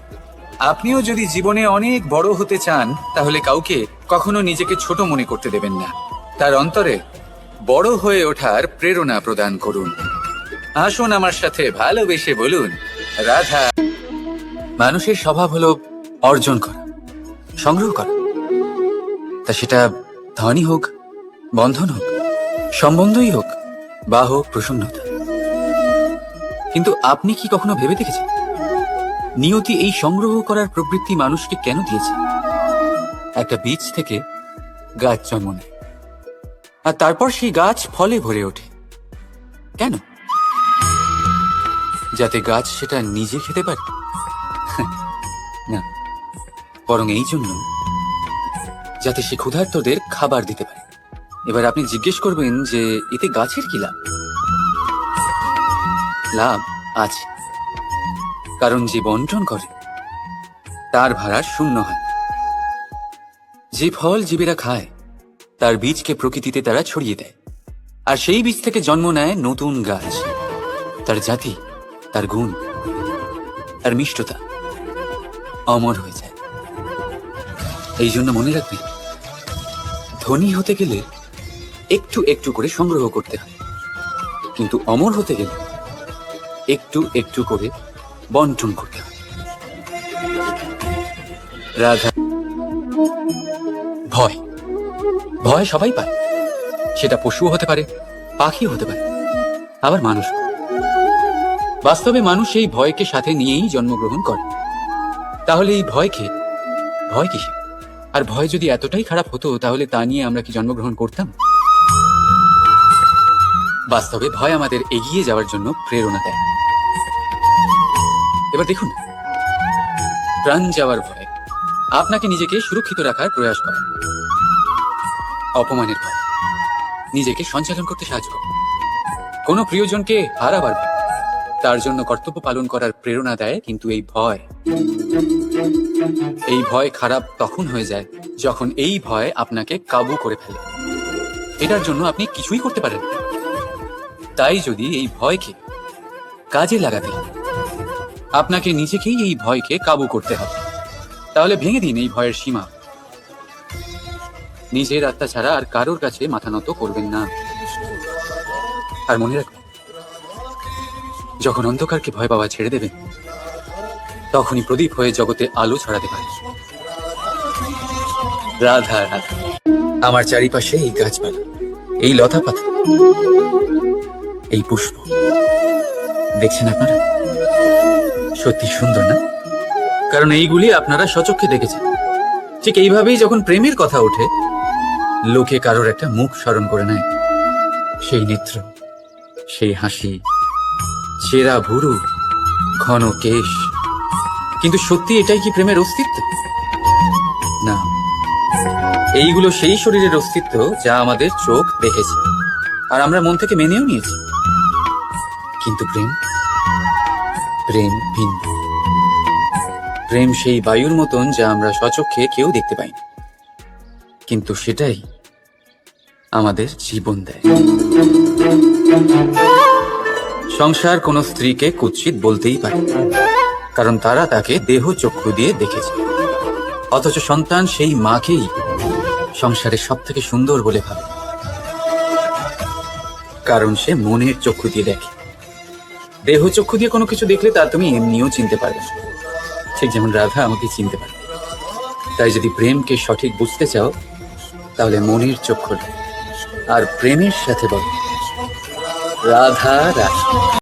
B: আপনিও যদি জীবনে অনেক বড় হতে চান, তাহলে কাউকে কখনো নিজেকে ছোট মনে করতে দেবেন না। তার অন্তরে বড় হয়ে ওঠার প্রেরণা প্রদান করুন। আসুন আমার সাথে ভালোবেসে বলুন রাধা। মানুষের স্বভাব হলো অর্জন করা, সংগ্রহ করা। তা সেটা ধনই হোক, বন্ধন হোক, সম্বন্ধই হোক, বা হোক প্রসন্নতা। কিন্তু আপনি কি কখনো ভেবে দেখেছেন নিয়তি এই সংগ্রহ করার প্রবৃত্তি মানুষকে কেন দিয়েছে? একটা বীজ থেকে গাছ জন্ম নেয়, আর তারপর সেই গাছ ফলে ভরে ওঠে। কেন? যাতে গাছ সেটা নিজে খেতে পারে? না, বরং এই জন্য যাতে সে ক্ষুধার্তদের খাবার দিতে পারে। এবার আপনি জিজ্ঞেস করবেন যে এতে গাছের কি লাভ? লাভ আছে, কারণ যে বন্টন করে তার ভাড়া শূন্য হয়। যে ফল জীবেরা খায় তার বীজকে প্রকৃতিতে তারা ছড়িয়ে দেয়, আর সেই বীজ থেকে জন্ম নেয় নতুন গাছ। তার জাতি, তার গুণ,
A: আর মিষ্টতা অমর হয়ে যায়। এই জন্য মনে রাখবেন, ধনী হতে গেলে একটু একটু করে সংগ্রহ করতে হয়, কিন্তু অমর হতে গেলে একটু একটু করে বন্টন করতে হয়। রাধা। ভয়, ভয় সবাই পায়। সেটা পশুও হতে পারে, পাখিও হতে পারে, আবার মানুষ। বাস্তবে মানুষ এই ভয়কে সাথে নিয়েই জন্মগ্রহণ করে। তাহলে এই ভয়কে ভয় কিসে? আর ভয় যদি এতটাই খারাপ হতো তাহলে তা নিয়ে আমরা কি জন্মগ্রহণ করতাম? বাস্তবে ভয় আমাদের এগিয়ে যাওয়ার জন্য প্রেরণা দেয়। এবার দেখুন, প্রাণ যাওয়ার ভয় আপনাকে নিজেকে সুরক্ষিত রাখার প্রয়াস করে। অপমানের ভয় নিজেকে সঞ্চালন করতে সাহায্য করে। কোনো প্রিয়জনকে হারাবার ভয় তার জন্য কর্তব্য পালন করার প্রেরণা দেয়। কিন্তু এই ভয় খারাপ তখন হয়ে যায় যখন এই ভয় আপনাকে কাবু করে ফেলে। এটার জন্য আপনি কিছুই করতে পারেন না। তাই যদি এই ভয়কে কাজে লাগাতে হয়, আপনাকে নিজেকেই এই ভয়কে কাবু করতে হবে। তাহলে ভেঙে দিন এই ভয়ের সীমা। নিজের আত্মা ছাড়া আর কারোর কাছে মাথা নত করবেন না। আর মনে রাখবেন, যখন অন্ধকারকে ভয় পাওয়া ছেড়ে দেবেন, তখনই প্রদীপ হয়ে জগতে আলো ছড়াতে পারে। রাধা রাধা। আমার চারিপাশে এই গাছপালা, এই লতা পাতা, এই পুষ্প দেখছেন আপনারা? সত্যি সুন্দর না? কারণ এইগুলি আপনারা স্বচক্ষে দেখেছেন। ঠিক এইভাবেই যখন প্রেমের কথা ওঠে, লোকে কারোর একটা মুখ স্মরণ করে নেয়। সেই নেত্র, সেই হাসি, চেরা ভুরু, ঘন কেশ। কিন্তু সত্যি এটাই কি প্রেমের অস্তিত্ব? না, এইগুলো সেই শরীরের অস্তিত্ব যা আমাদের চোখ দেখেছে আর আমরা মন থেকে মেনেও নিয়েছি। কিন্তু প্রেম, প্রেম ভিন্ন। প্রেম সেই বায়ুর মতন যা আমরা স্বচক্ষে কেউ দেখতে পাই না, কিন্তু সেটাই আমাদের জীবন দেয়। সংসার কোন স্ত্রীকে কুৎসিত বলতেই পারে, কারণ তারা তাকে দেহ চক্ষু দিয়ে দেখেছে। অথচ সন্তান সেই মাকেই সংসারের সব থেকে সুন্দর বলে ভাবে, কারণ সে মনের চক্ষু দিয়ে দেখে। দেহ চক্ষু দিয়ে কোনো কিছু দেখলে তা তুমি এমনিও চিনতে পারবে না, ঠিক যেমন রাধা আমাকে চিনতে পারে। তাই যদি প্রেমকে সঠিক বুঝতে চাও, তাহলে মনের চক্ষু আর প্রেমের সাথে বলো রাধা রাধা।